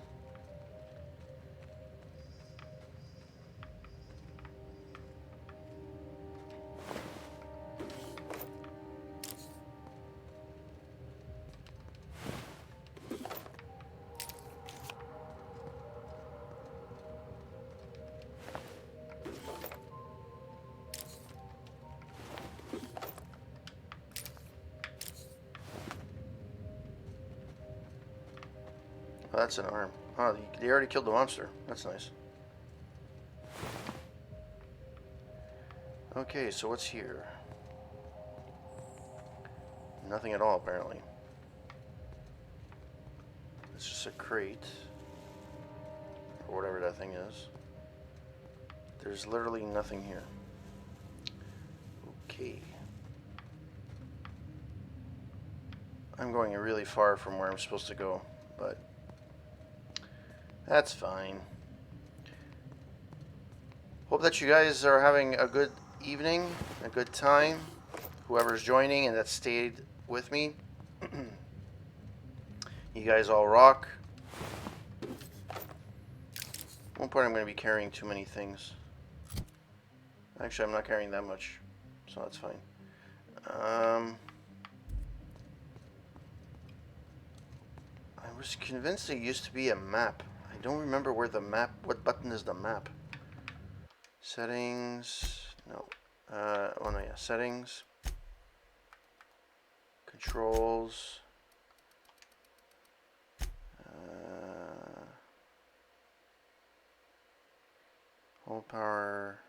Oh, that's an arm. Oh, they already killed the monster. That's nice. Okay, so what's here? Nothing at all, apparently. It's just a crate. Or whatever that thing is. There's literally nothing here. Okay. I'm going really far from where I'm supposed to go, but that's fine. Hope that you guys are having a good evening, a good time. Whoever's joining and that stayed with me. You guys all rock. At one point I'm going to be carrying too many things. Actually, I'm not carrying that much, so that's fine. I was convinced there used to be a map. I don't remember where the map, what button is the map? Settings, no. Oh no, yeah, settings. Controls. Hold power.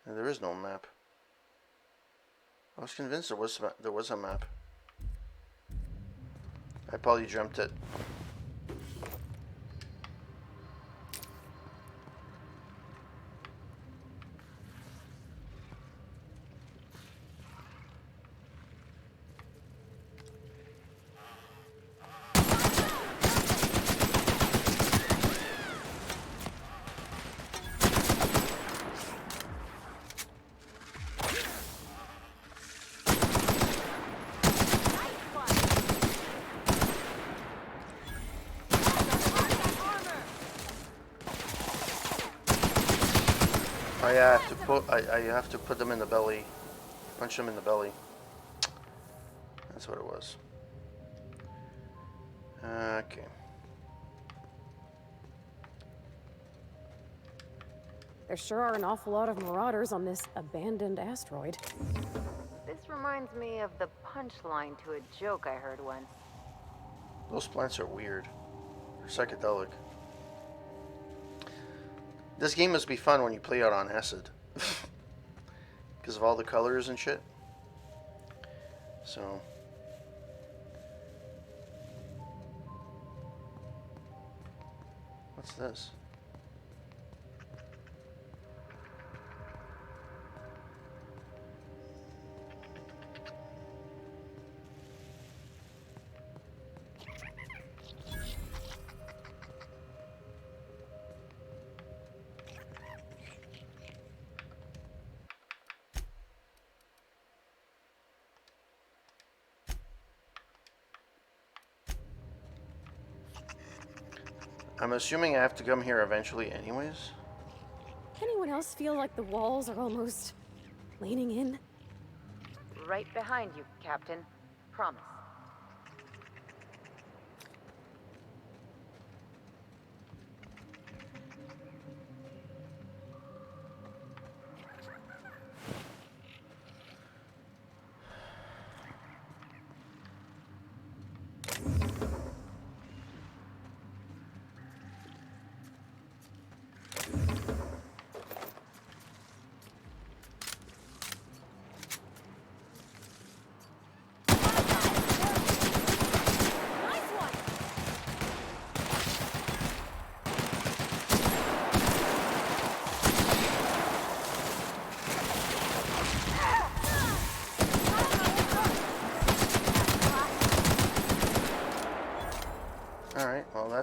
No, there is no map. I was convinced there was a map. I probably dreamt it. I have to put them in the belly. Punch them in the belly. That's what it was. Okay. There sure are an awful lot of marauders on this abandoned asteroid. This reminds me of the punchline to a joke I heard once. Those plants are weird. They're psychedelic. This game must be fun when you play it on acid. Because of all the colors and shit. So. What's this? I'm assuming I have to come here eventually anyways. Anyone else feel like the walls are almost leaning in? Right behind you, Captain. Promise.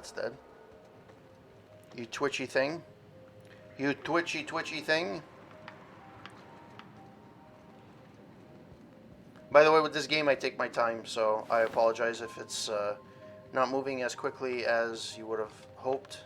that's dead. You twitchy thing. You twitchy thing. By the way, with this game, I take my time, so I apologize if it's not moving as quickly as you would have hoped.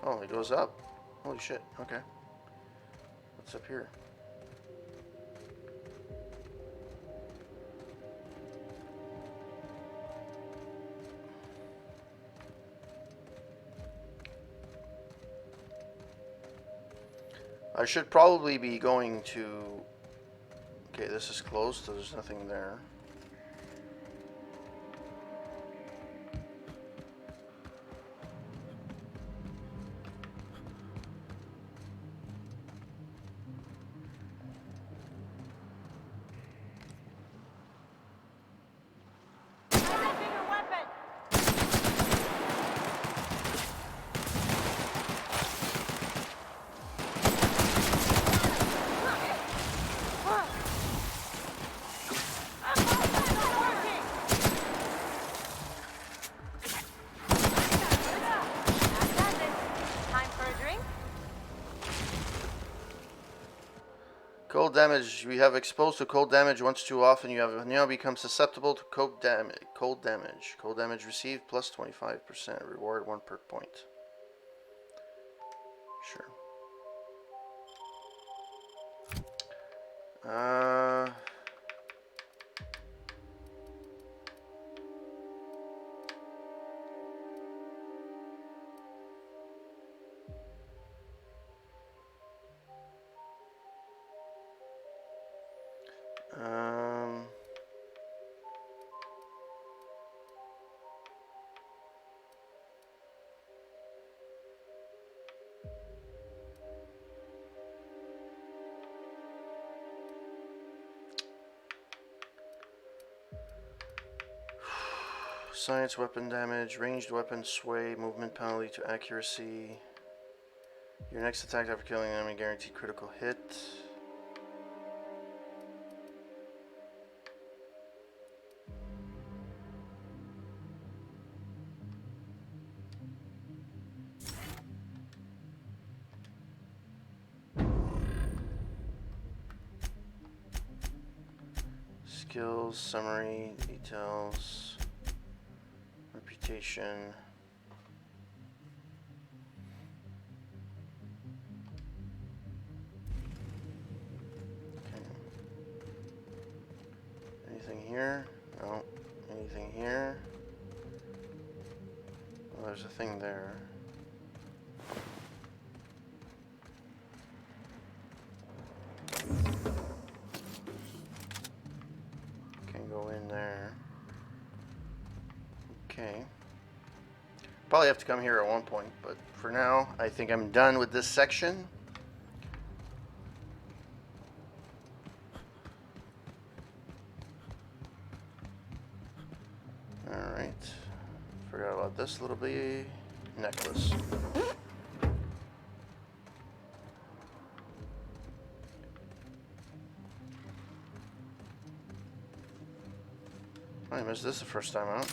Oh, it goes up. Holy shit, okay. What's up here? I should probably be going to... Okay, this is closed, so there's nothing there. Cold damage. We have exposed to cold damage once too often. You have now become susceptible to cold damage. Cold damage. Cold damage received plus 25%. Reward 1 perk point. Sure. Science weapon damage, ranged weapon sway, movement penalty to accuracy. Your next attack after killing an enemy guaranteed critical hit. Skills, summary, details, reputation. Okay. Anything here? No. Anything here? Well, there's a thing there. Can go in there. Okay. Probably have to come here at one point, but for now, I think I'm done with this section. Alright. Forgot about this little bitty necklace. I missed this the first time out.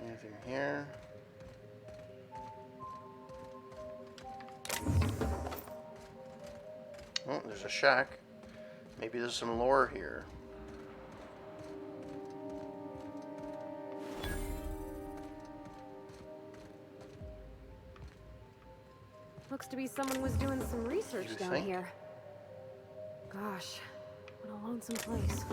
Anything here? Oh, there's a shack. Maybe there's some lore here. Looks to be someone was doing some research You down think? here. Gosh, what a lonesome place.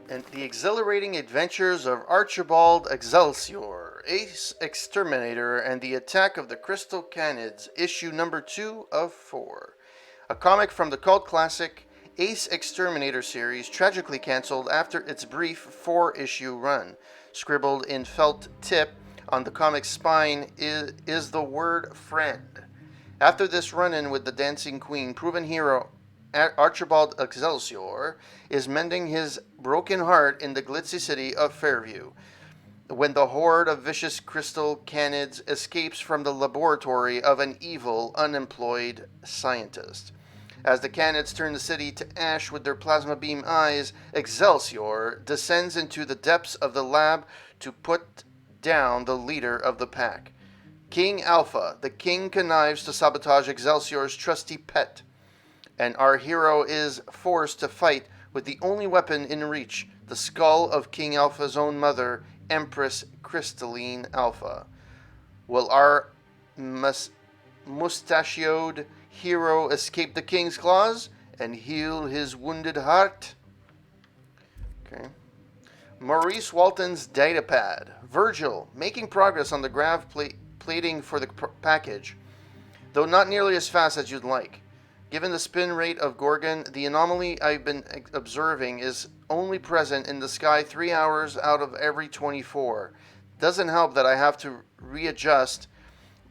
And the exhilarating adventures of Archibald Excelsior, Ace Exterminator, and the Attack of the Crystal Canids, issue number 2 of 4. A comic from the cult classic Ace Exterminator series, tragically cancelled after its brief 4-issue run. Scribbled in felt tip on the comic's spine is the word friend. After this run-in with the Dancing Queen, proven hero Archibald Excelsior is mending his broken heart in the glitzy city of Fairview when the horde of vicious crystal canids escapes from the laboratory of an evil, unemployed scientist. As the canids turn the city to ash with their plasma beam eyes, Excelsior descends into the depths of the lab to put down the leader of the pack. King Alpha, the king, connives to sabotage Excelsior's trusty pet, and our hero is forced to fight with the only weapon in reach, the skull of King Alpha's own mother, Empress Crystalline Alpha. Will our mustachioed hero escape the king's claws and heal his wounded heart? Okay. Maurice Walton's datapad. Virgil, making progress on the grav plating for the package, though not nearly as fast as you'd like. Given the spin rate of Gorgon, the anomaly I've been observing is only present in the sky 3 hours out of every 24. Doesn't help that I have to readjust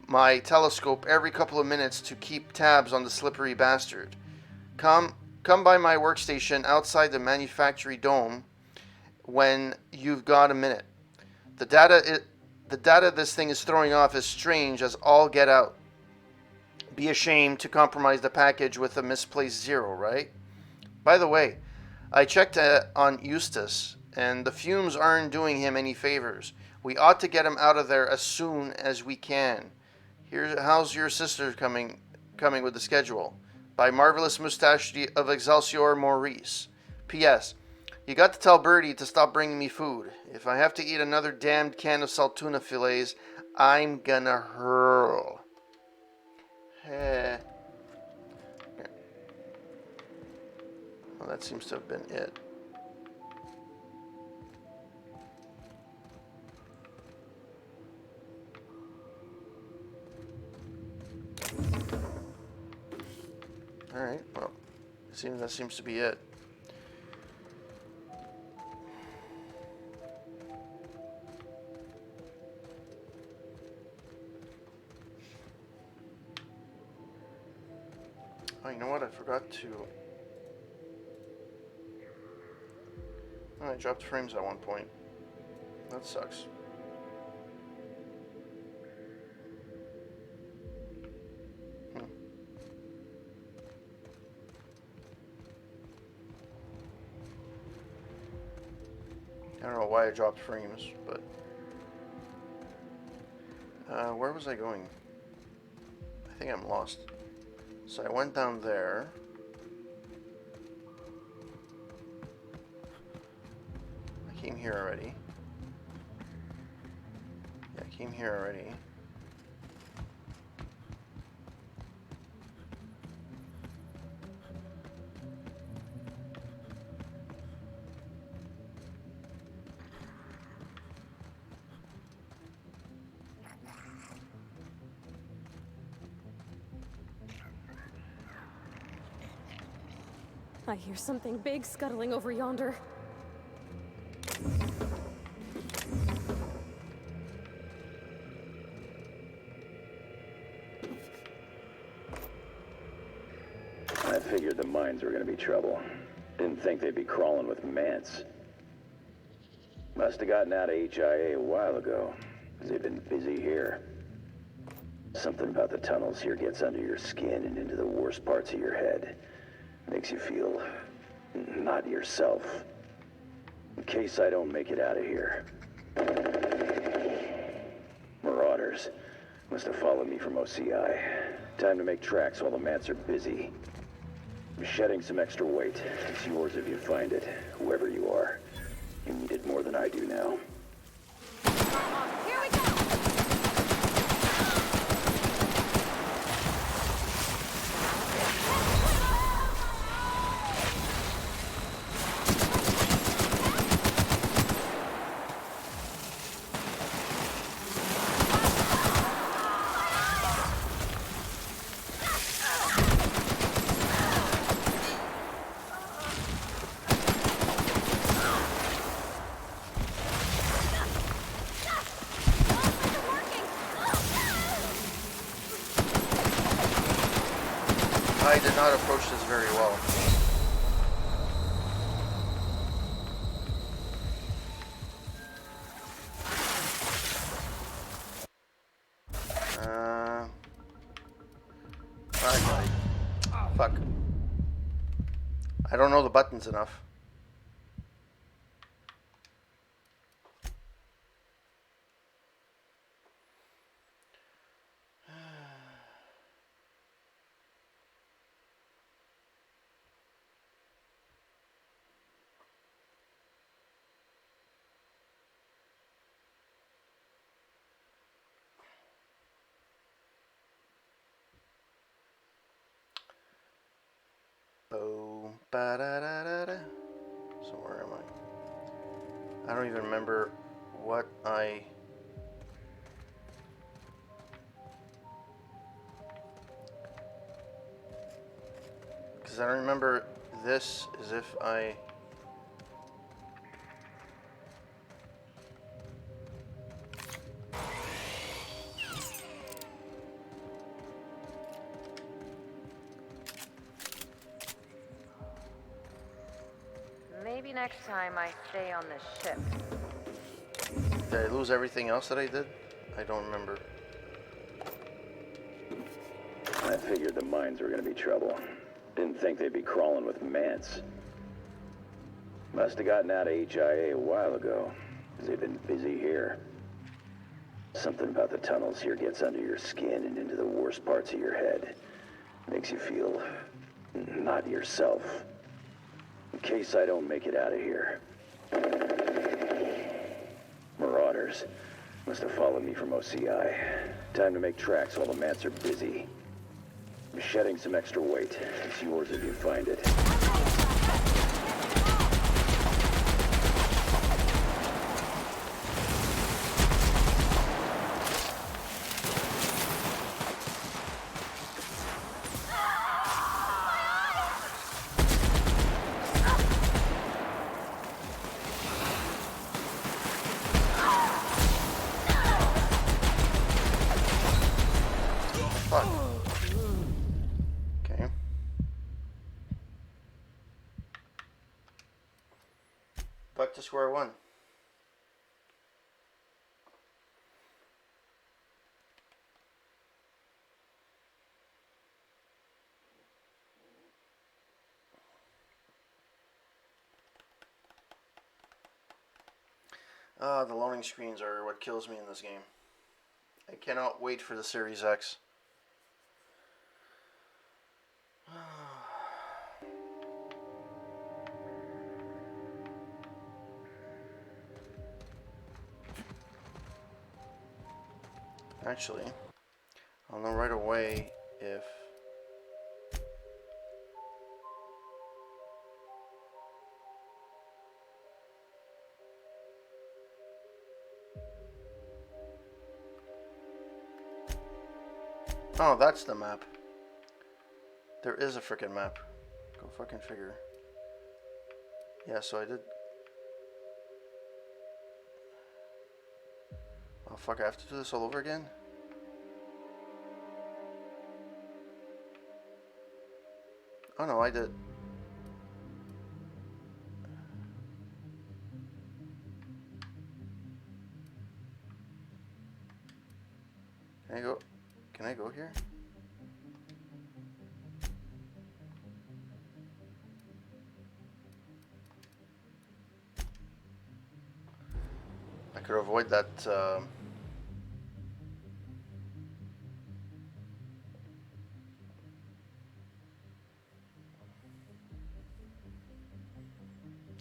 my telescope every couple of minutes to keep tabs on the slippery bastard. Come by my workstation outside the manufactory dome when you've got a minute. The data this thing is throwing off is strange as all get out. Be ashamed to compromise the package with a misplaced 0, right? By the way, I checked on Eustace, and the fumes aren't doing him any favors. We ought to get him out of there as soon as we can. How's your sister coming with the schedule? By Marvelous Mustache of Excelsior Maurice. P.S. You got to tell Birdie to stop bringing me food. If I have to eat another damned can of saltuna fillets, I'm gonna hurl. Well, that seems to have been it. Alright, well, that seems to be it. Oh, you know what? I forgot to... Oh, I dropped frames at one point. That sucks. I don't know why I dropped frames, but... where was I going? I think I'm lost. So I went down there. I came here already. Yeah, I came here already. I hear something big scuttling over yonder. I figured the mines were gonna be trouble. Didn't think they'd be crawling with mants. Must have gotten out of HIA a while ago, 'cause they've been busy here. Something about the tunnels here gets under your skin and into the worst parts of your head. Makes you feel not yourself. In case I don't make it out of here. Marauders. Must have followed me from OCI. Time to make tracks while the mats are busy. I'm shedding some extra weight. It's yours if you find it, whoever you are. You need it more than I do now. Here we go! I did not approach this very well. Alright. Fuck. I don't know the buttons enough. Boom, ba da da da da. So where am I? I don't even remember what I. Because I don't remember this as if I. Maybe next time I stay on this ship. Did I lose everything else that I did? I don't remember. I figured the mines were gonna be trouble. Didn't think they'd be crawling with mants. Must have gotten out of HIA a while ago, because they've been busy here. Something about the tunnels here gets under your skin and into the worst parts of your head. Makes you feel not yourself. In case I don't make it out of here. Marauders. Must have followed me from OCI. Time to make tracks while the mats are busy. I'm shedding some extra weight. It's yours if you find it. Fuck. Okay. Back to square one. The loading screens are what kills me in this game. I cannot wait for the Series X. Actually, I'll know right away if... Oh, that's the map. There is a frickin' map. Go fucking figure. Yeah, so I did... Oh fuck, I have to do this all over again? Oh no, I did. Can I go? Can I go here? I could avoid that.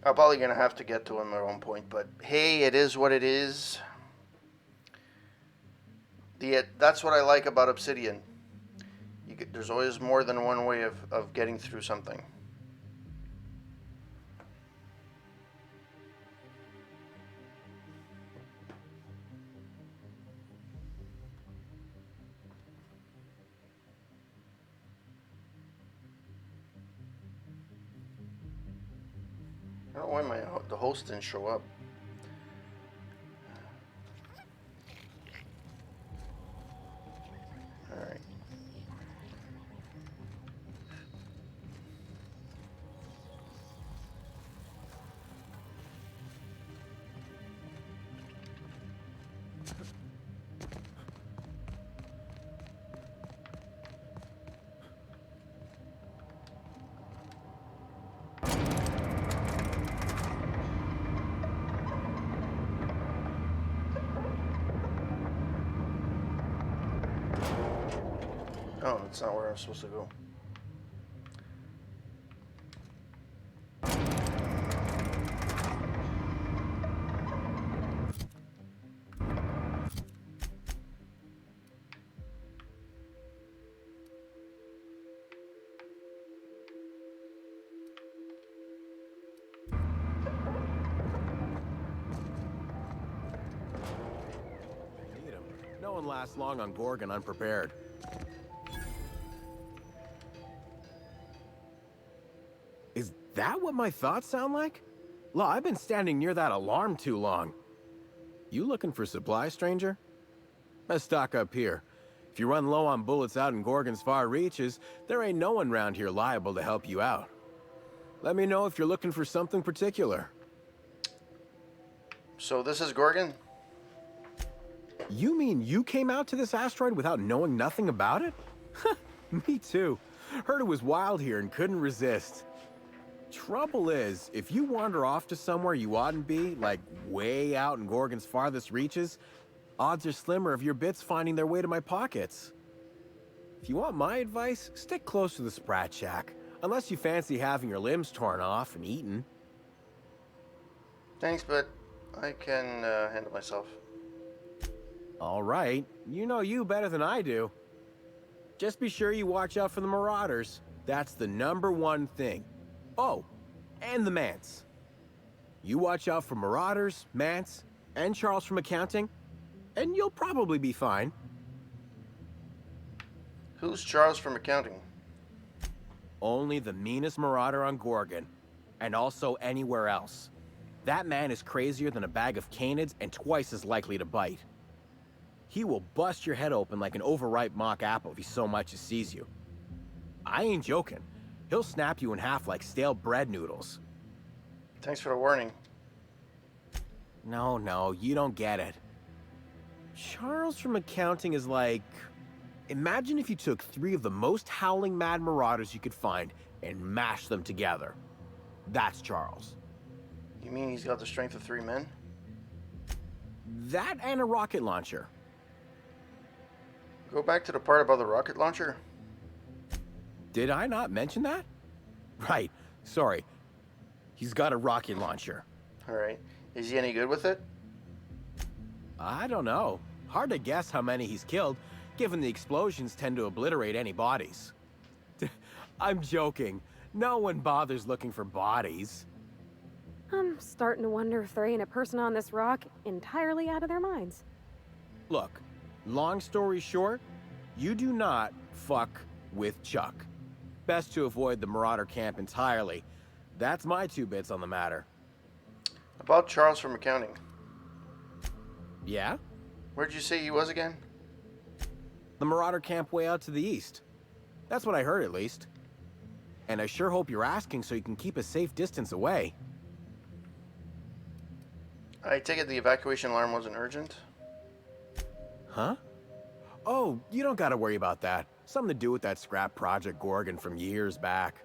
I'm probably gonna have to get to him at one point, but hey, it is what it is. That's what I like about Obsidian. There's always more than one way of getting through something. I don't know why the host didn't show up. Alright. Oh, that's not where I'm supposed to go. Need 'em. No one lasts long on Gorgon unprepared. Is that what my thoughts sound like? Law, I've been standing near that alarm too long. You looking for supplies, stranger? Let's stock up here. If you run low on bullets out in Gorgon's far reaches, there ain't no one around here liable to help you out. Let me know if you're looking for something particular. So this is Gorgon? You mean you came out to this asteroid without knowing nothing about it? Me too. Heard it was wild here and couldn't resist. Trouble is, if you wander off to somewhere you oughtn't be, like way out in Gorgon's farthest reaches, odds are slimmer of your bits finding their way to my pockets. If you want my advice, stick close to the Sprat Shack, unless you fancy having your limbs torn off and eaten. Thanks, but I can handle myself. All right, you know you better than I do. Just be sure you watch out for the Marauders. That's the #1 thing. Oh, and the Mance. You watch out for Marauders, Mance, and Charles from accounting, and you'll probably be fine. Who's Charles from accounting? Only the meanest Marauder on Gorgon, and also anywhere else. That man is crazier than a bag of canids and twice as likely to bite. He will bust your head open like an overripe mock apple if he so much as sees you. I ain't joking. He'll snap you in half like stale bread noodles. Thanks for the warning. No, you don't get it. Charles from accounting is like... Imagine if you took 3 of the most howling mad marauders you could find and mashed them together. That's Charles. You mean he's got the strength of 3 men? That and a rocket launcher. Go back to the part about the rocket launcher. Did I not mention that? Right, sorry. He's got a rocket launcher. Alright. Is he any good with it? I don't know. Hard to guess how many he's killed, given the explosions tend to obliterate any bodies. I'm joking. No one bothers looking for bodies. I'm starting to wonder if there ain't a person on this rock entirely out of their minds. Look, long story short, you do not fuck with Chuck. Best to avoid the Marauder camp entirely. That's my 2 bits on the matter. About Charles from accounting. Yeah? Where'd you say he was again? The Marauder camp way out to the east. That's what I heard, at least. And I sure hope you're asking so you can keep a safe distance away. I take it the evacuation alarm wasn't urgent? Huh? Oh, you don't gotta worry about that. Something to do with that scrap Project Gorgon from years back.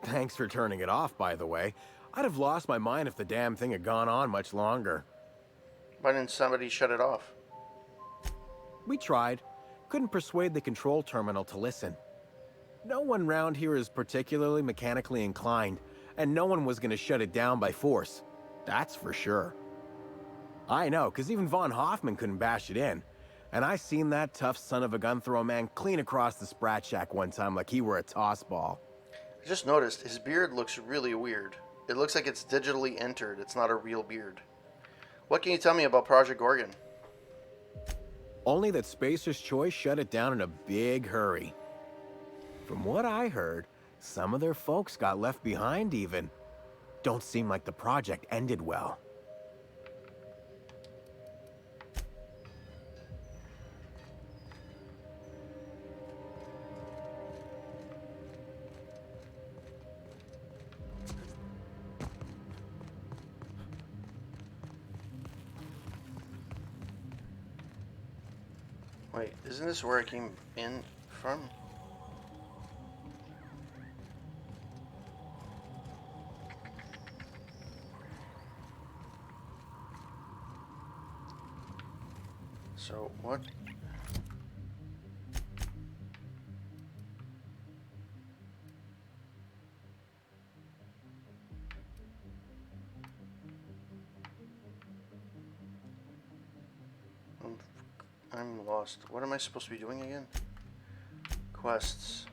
Thanks for turning it off, by the way. I'd have lost my mind if the damn thing had gone on much longer. Why didn't somebody shut it off? We tried. Couldn't persuade the control terminal to listen. No one round here is particularly mechanically inclined, and no one was going to shut it down by force. That's for sure. I know, because even Von Hoffman couldn't bash it in. And I seen that tough son of a gun throw a man clean across the Sprat Shack one time like he were a toss ball. I just noticed his beard looks really weird. It looks like it's digitally entered. It's not a real beard. What can you tell me about Project Gorgon? Only that Spacer's Choice shut it down in a big hurry. From what I heard, some of their folks got left behind even. Don't seem like the project ended well. Wait, isn't this where I came in from? So, what? I'm lost. What am I supposed to be doing again? Quests.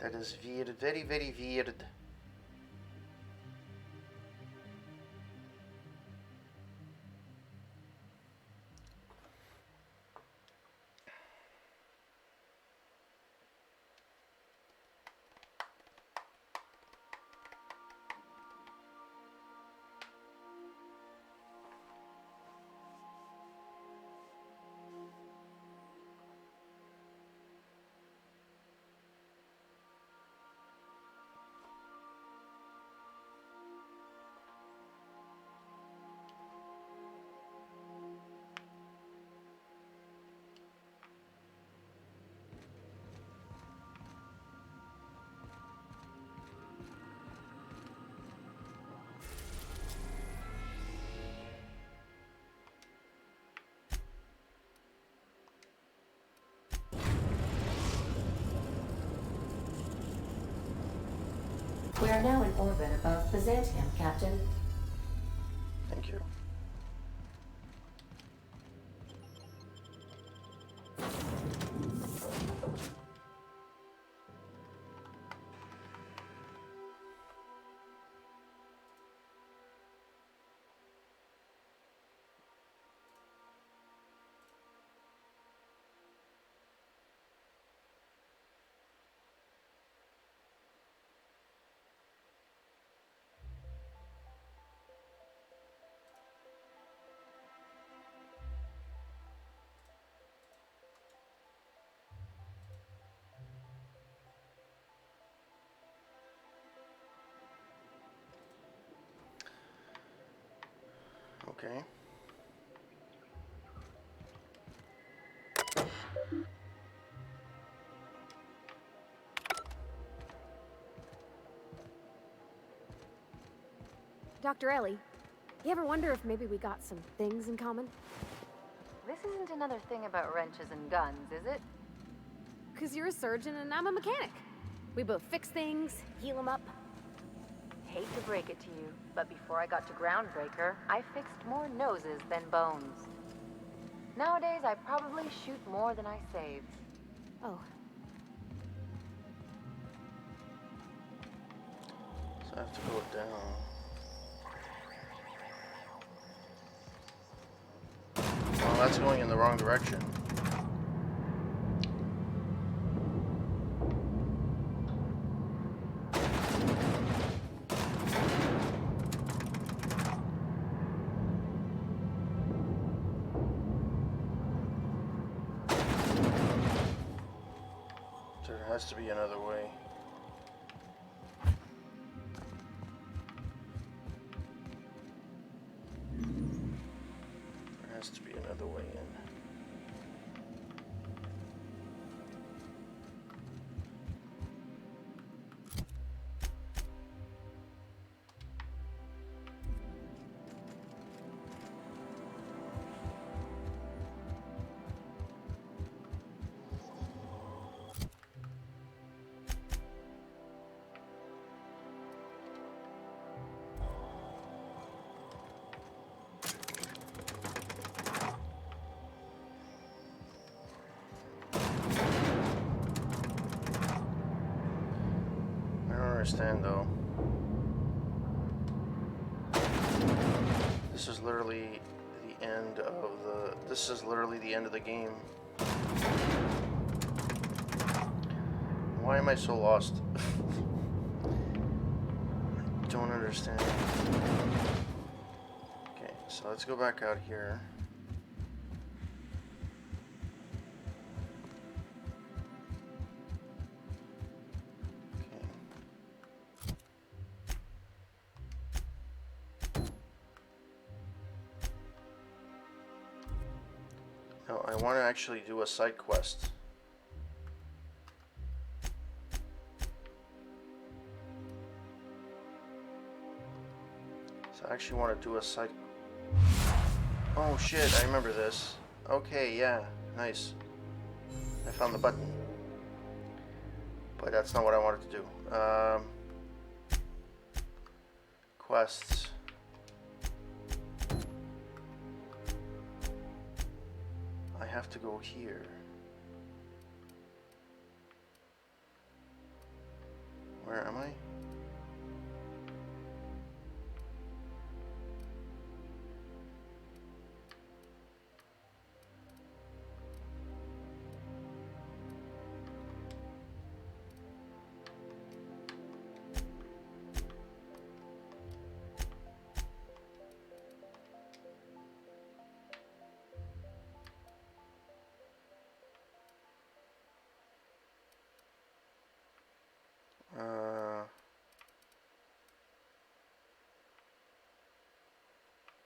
That is weird, very, very weird. We are now in orbit above Byzantium, Captain. Thank you. Okay. Dr. Ellie, you ever wonder if maybe we got some things in common? This isn't another thing about wrenches and guns, is it? Because you're a surgeon and I'm a mechanic. We both fix things, heal them up. Hate to break it to you, but before I got to Groundbreaker, I fixed more noses than bones. Nowadays, I probably shoot more than I save. Oh. So I have to go down. Well, that's going in the wrong direction. has to be another way. There has to be another way in. Understand though. This is literally the end of the. This is literally the end of the game. Why am I so lost? I don't understand. Okay, so let's go back out here. I want to actually do a side quest. So I actually want to do a side... Oh shit, I remember this. Okay, yeah, nice. I found the button. But that's not what I wanted to do. Quests. I have to go here. Where am I?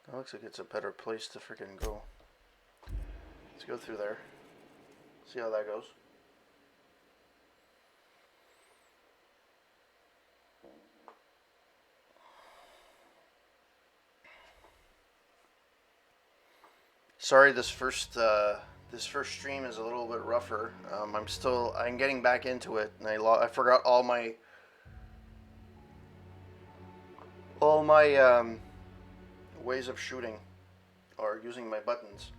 That looks like it's a better place to freaking go. Let's go through there. See how that goes. Sorry, this first stream is a little bit rougher. I'm getting back into it, and I forgot all my ways of shooting or using my buttons.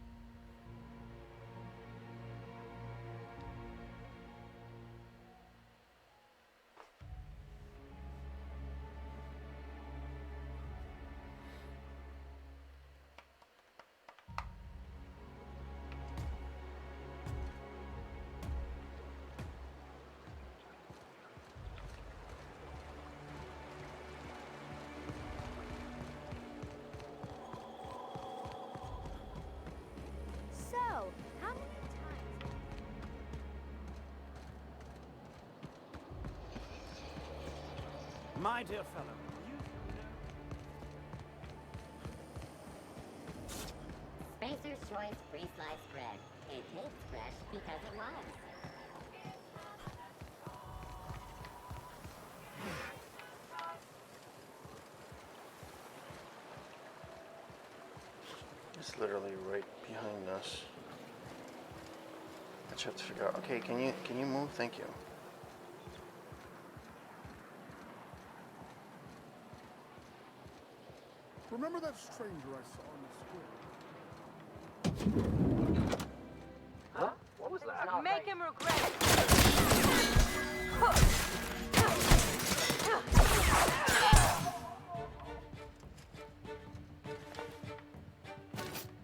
My dear fellow, Spacer's Choice Free-Sliced Bread. It tastes fresh because it was. It's literally right behind us. I just have to figure out. Okay, can you move? Thank you. Remember that stranger I saw in the square? Huh? What was that? Make him regret it.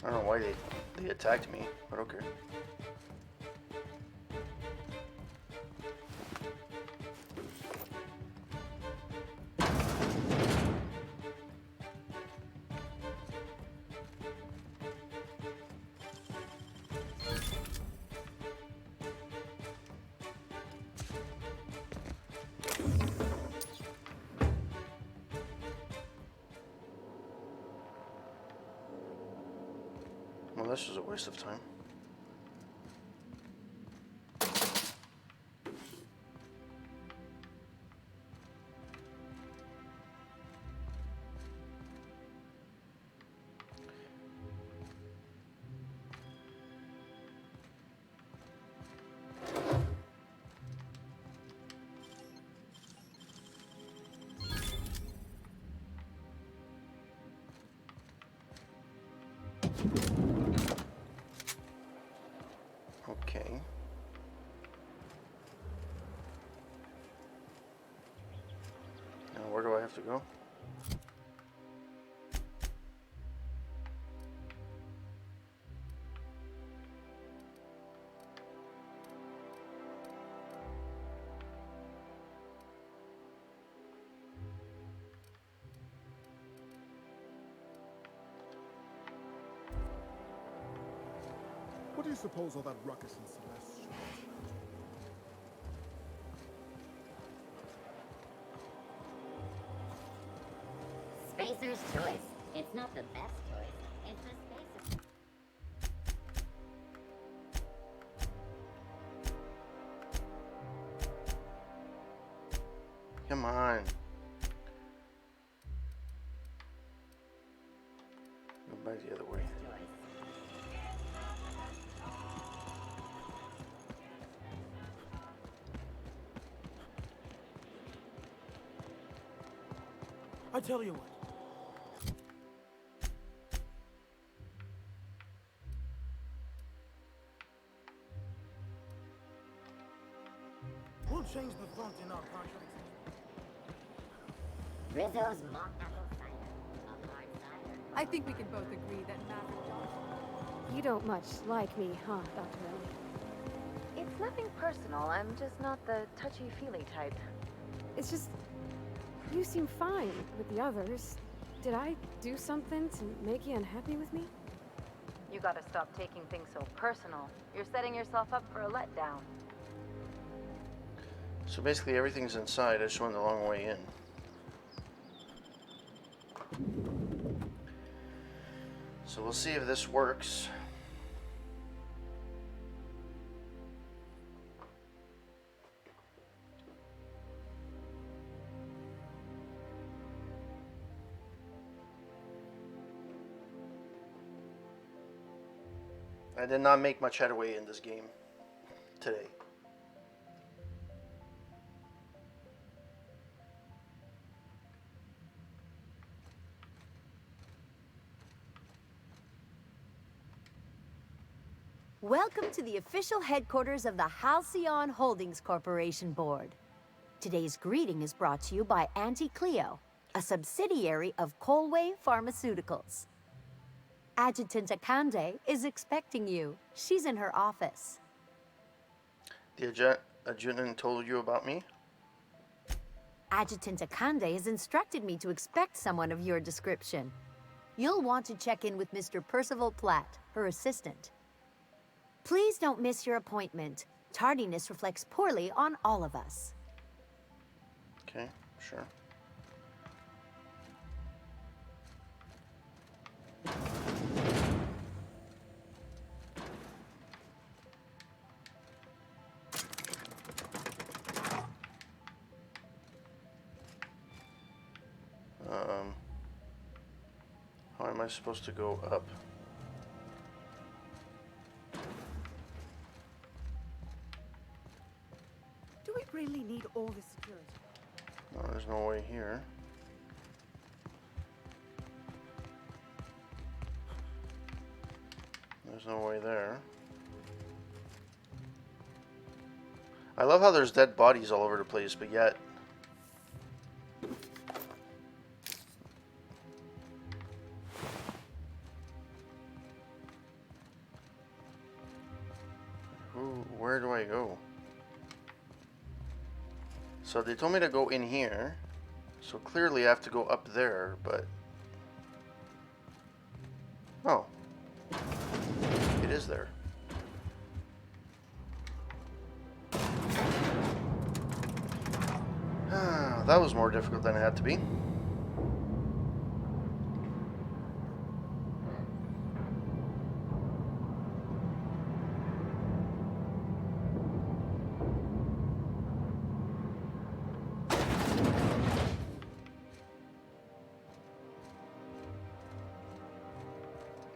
I don't know why they attacked me, but okay. this was a waste of time. Okay. Now where do I have to go? What do you suppose all that ruckus in Celeste? Spacer's choice. It's not the best choice. It's the Spacer's. Come on. Go back the other way. I tell you what. We'll change the font in our contracts. Rizzo's mock apple cider. A hard cider. I think we can both agree that Maverick Johnson. You don't much like me, huh, Dr. Peril? It's nothing personal. I'm just not the touchy-feely type. It's just, you seem fine with the others. Did I do something to make you unhappy with me? You gotta stop taking things so personal. You're setting yourself up for a letdown. So basically everything's inside. I just went the long way in. So we'll see if this works. I did not make much headway in this game today. Welcome to the official headquarters of the Halcyon Holdings Corporation Board. Today's greeting is brought to you by Auntie Cleo, a subsidiary of Colway Pharmaceuticals. Adjutant Akande is expecting you. She's in her office. The adjutant told you about me? Adjutant Akande has instructed me to expect someone of your description. You'll want to check in with Mr. Percival Platt, her assistant. Please don't miss your appointment. Tardiness reflects poorly on all of us. Okay, sure. How am I supposed to go up? Do we really need all this security? No, there's no way here. There's no way there. I love how there's dead bodies all over the place, but yet... Where do I go? So they told me to go in here. So clearly I have to go up there, but... Oh. It is there. That was more difficult than it had to be.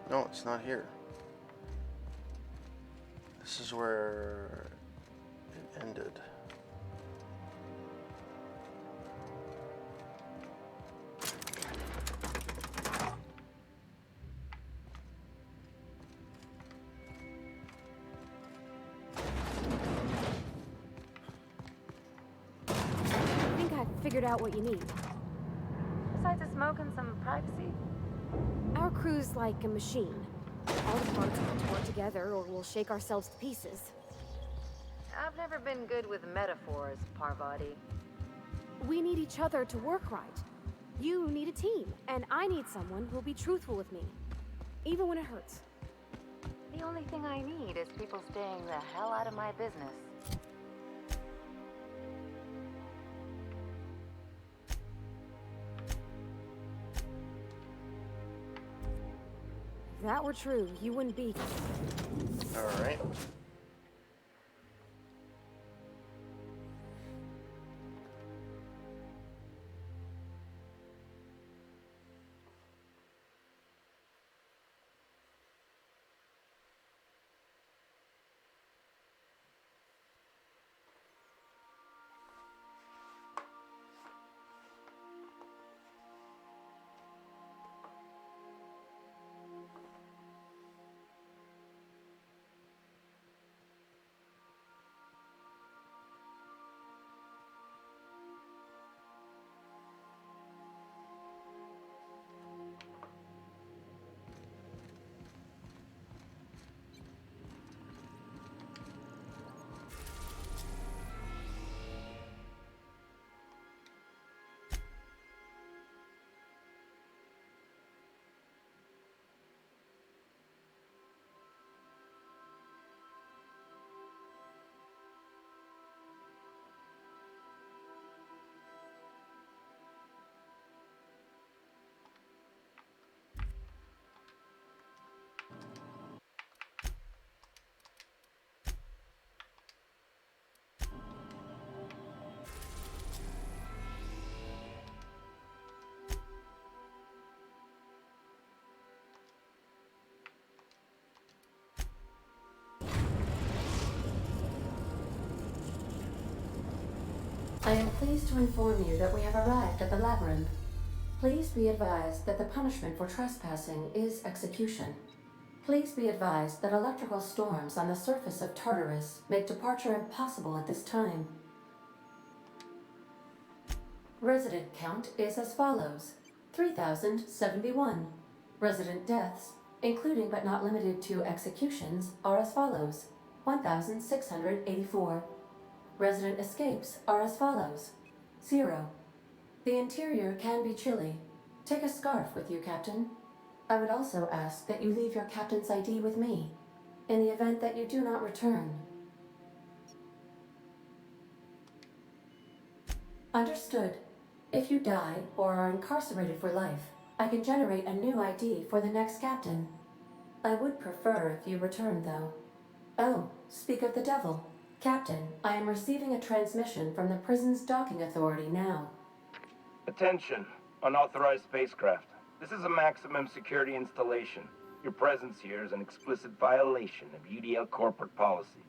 No, it's not here. This is where it ended. I think I've figured out what you need. Besides a smoke and some privacy? Our crew's like a machine. All the parts have to work together or we'll shake ourselves to pieces. I've never been good with metaphors, Parvati. We need each other to work right. You need a team, and I need someone who'll be truthful with me. Even when it hurts. The only thing I need is people staying the hell out of my business. If that were true, you wouldn't be. Alright. I am pleased to inform you that we have arrived at the labyrinth. Please be advised that the punishment for trespassing is execution. Please be advised that electrical storms on the surface of Tartarus make departure impossible at this time. Resident count is as follows: 3,071. Resident deaths, including but not limited to executions, are as follows: 1,684. Resident escapes are as follows: 0. The interior can be chilly. Take a scarf with you, Captain. I would also ask that you leave your captain's ID with me, in the event that you do not return. Understood. If you die or are incarcerated for life, I can generate a new ID for the next captain. I would prefer if you return, though. Oh, speak of the devil. Captain, I am receiving a transmission from the prison's docking authority now. Attention, unauthorized spacecraft. This is a maximum security installation. Your presence here is an explicit violation of UDL corporate policy.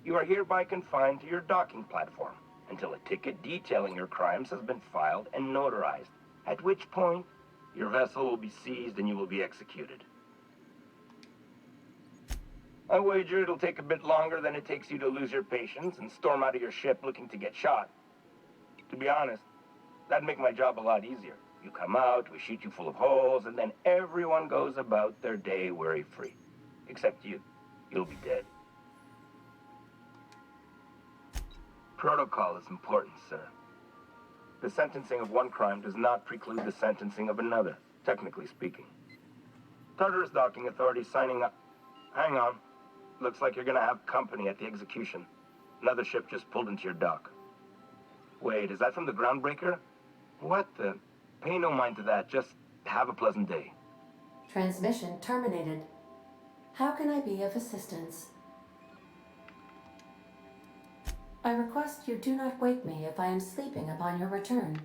You are hereby confined to your docking platform until a ticket detailing your crimes has been filed and notarized, at which point your vessel will be seized and you will be executed. I wager it'll take a bit longer than it takes you to lose your patience and storm out of your ship looking to get shot. To be honest, that'd make my job a lot easier. You come out, we shoot you full of holes, and then everyone goes about their day worry-free. Except you. You'll be dead. Protocol is important, sir. The sentencing of one crime does not preclude the sentencing of another, technically speaking. Tartarus Docking Authority signing up. Hang on. Looks like you're gonna have company at the execution. Another ship just pulled into your dock. Wait, is that from the groundbreaker? What the? Pay no mind to that. Just have a pleasant day. Transmission terminated. How can I be of assistance? I request you do not wake me if I am sleeping upon your return.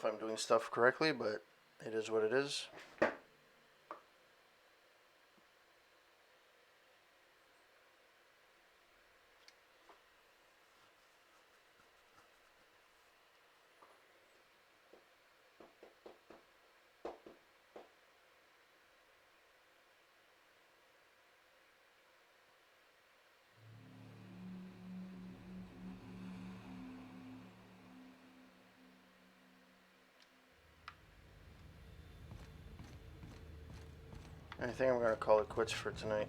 if I'm doing stuff correctly, but it is what it is. I think I'm going to call it quits for tonight.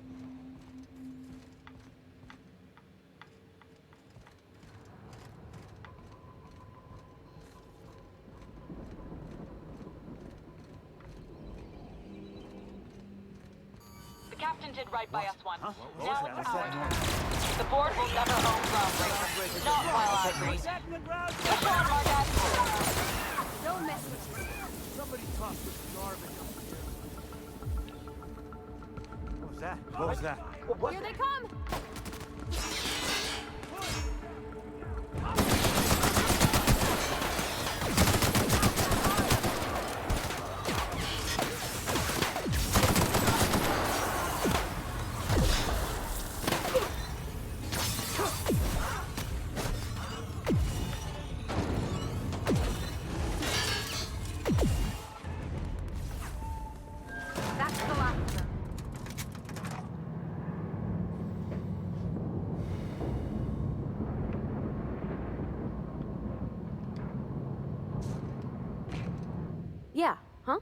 The captain did right by us once. Now it's our turn. The board will never own Groundbreaker. Not while I breathe. Push on, Marquette. No messages. Somebody tossed this garbage up here. What was that? What was that? Here they come! That's the last of them. Yeah, huh?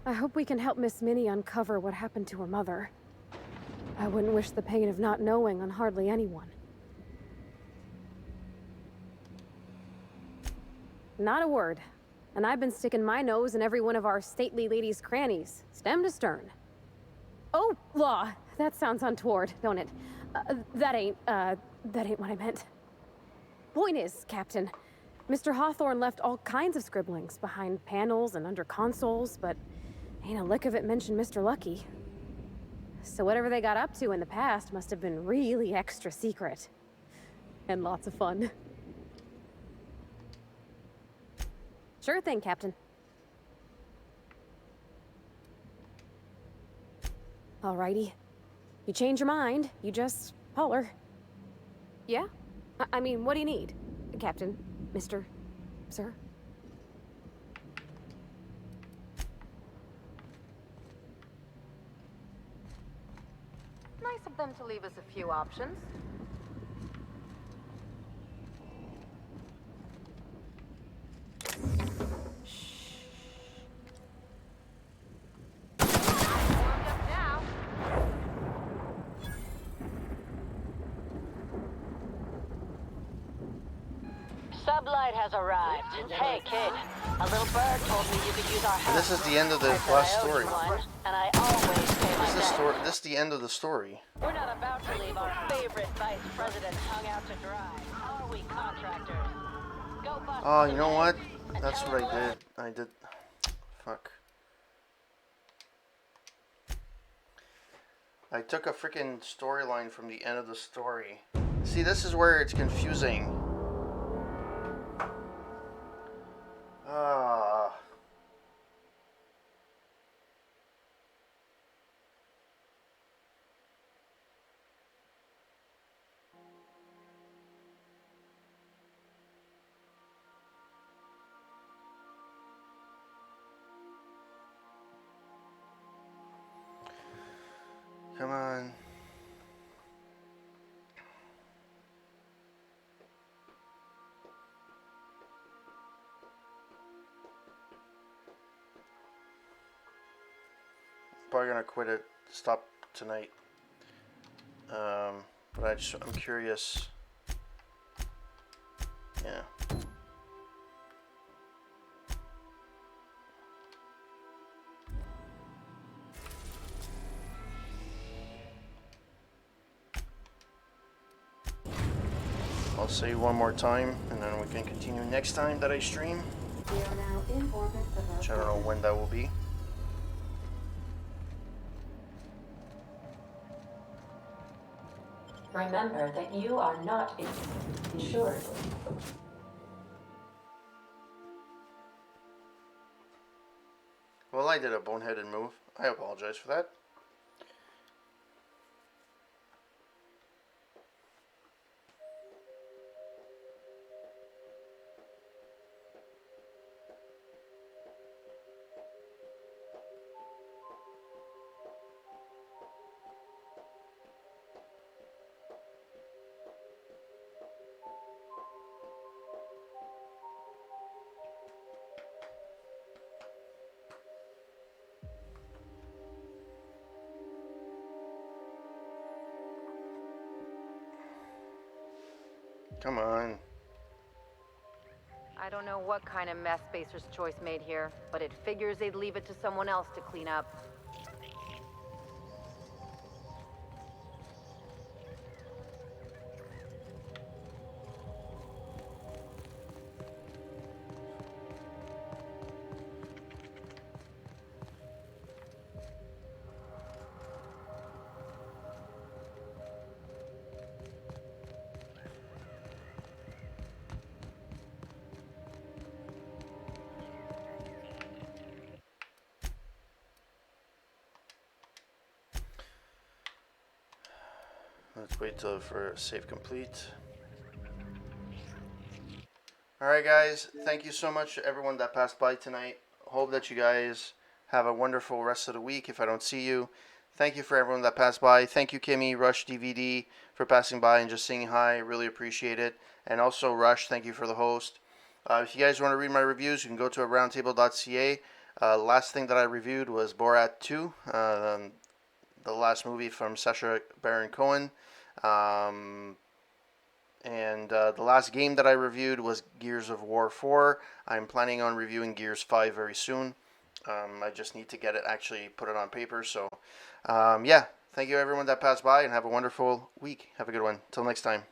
I hope we can help Miss Minnie uncover what happened to her mother. I wouldn't wish the pain of not knowing on hardly anyone. Not a word. And I've been sticking my nose in every one of our stately ladies' crannies, stem to stern. Oh, law. That sounds untoward, don't it? That ain't what I meant. Point is, Captain, Mr. Hawthorne left all kinds of scribblings behind panels and under consoles, but ain't a lick of it mentioned Mr. Lucky. So whatever they got up to in the past must have been really extra secret. And lots of fun. Sure thing, Captain. Alrighty. You change your mind, you just holler. Yeah? I mean, what do you need? Captain, Mr. Sir? Nice of them to leave us a few options. Sublight has arrived. Hey, kid. A little bird told me you could use our help. This is the end of the last story. And I always pay my debt. This is the end of the story. We're not about to leave our favorite vice president hung out to dry. Are we, contractors? Go bust Oh, the you know net what? and That's tell what them I did. I did. Fuck. I took a freaking storyline from the end of the story. See, this is where it's confusing. Ah. Come on. Probably gonna quit it, stop tonight. But I'm curious. Yeah. I'll say one more time, and then we can continue next time that I stream. We are now in orbit above. Which I don't know when that will be. Remember that you are not insured. Well, I did a boneheaded move. I apologize for that. Come on. I don't know what kind of mess Spacer's Choice made here, but it figures they'd leave it to someone else to clean up. Let's wait till for save complete. Alright guys, thank you so much to everyone that passed by tonight. Hope that you guys have a wonderful rest of the week if I don't see you. Thank you for everyone that passed by. Thank you Kimmy, Rush DVD for passing by and just saying hi. Really appreciate it. And also Rush, thank you for the host. If you guys want to read my reviews, you can go to roundtable.ca. Last thing that I reviewed was Borat 2, the last movie from Sacha Baron Cohen. And the last game that I reviewed was Gears of War 4. I'm planning on reviewing Gears 5 very soon. I just need to get it, actually put it on paper. So, yeah, thank you everyone that passed by and have a wonderful week. Have a good one. Till next time.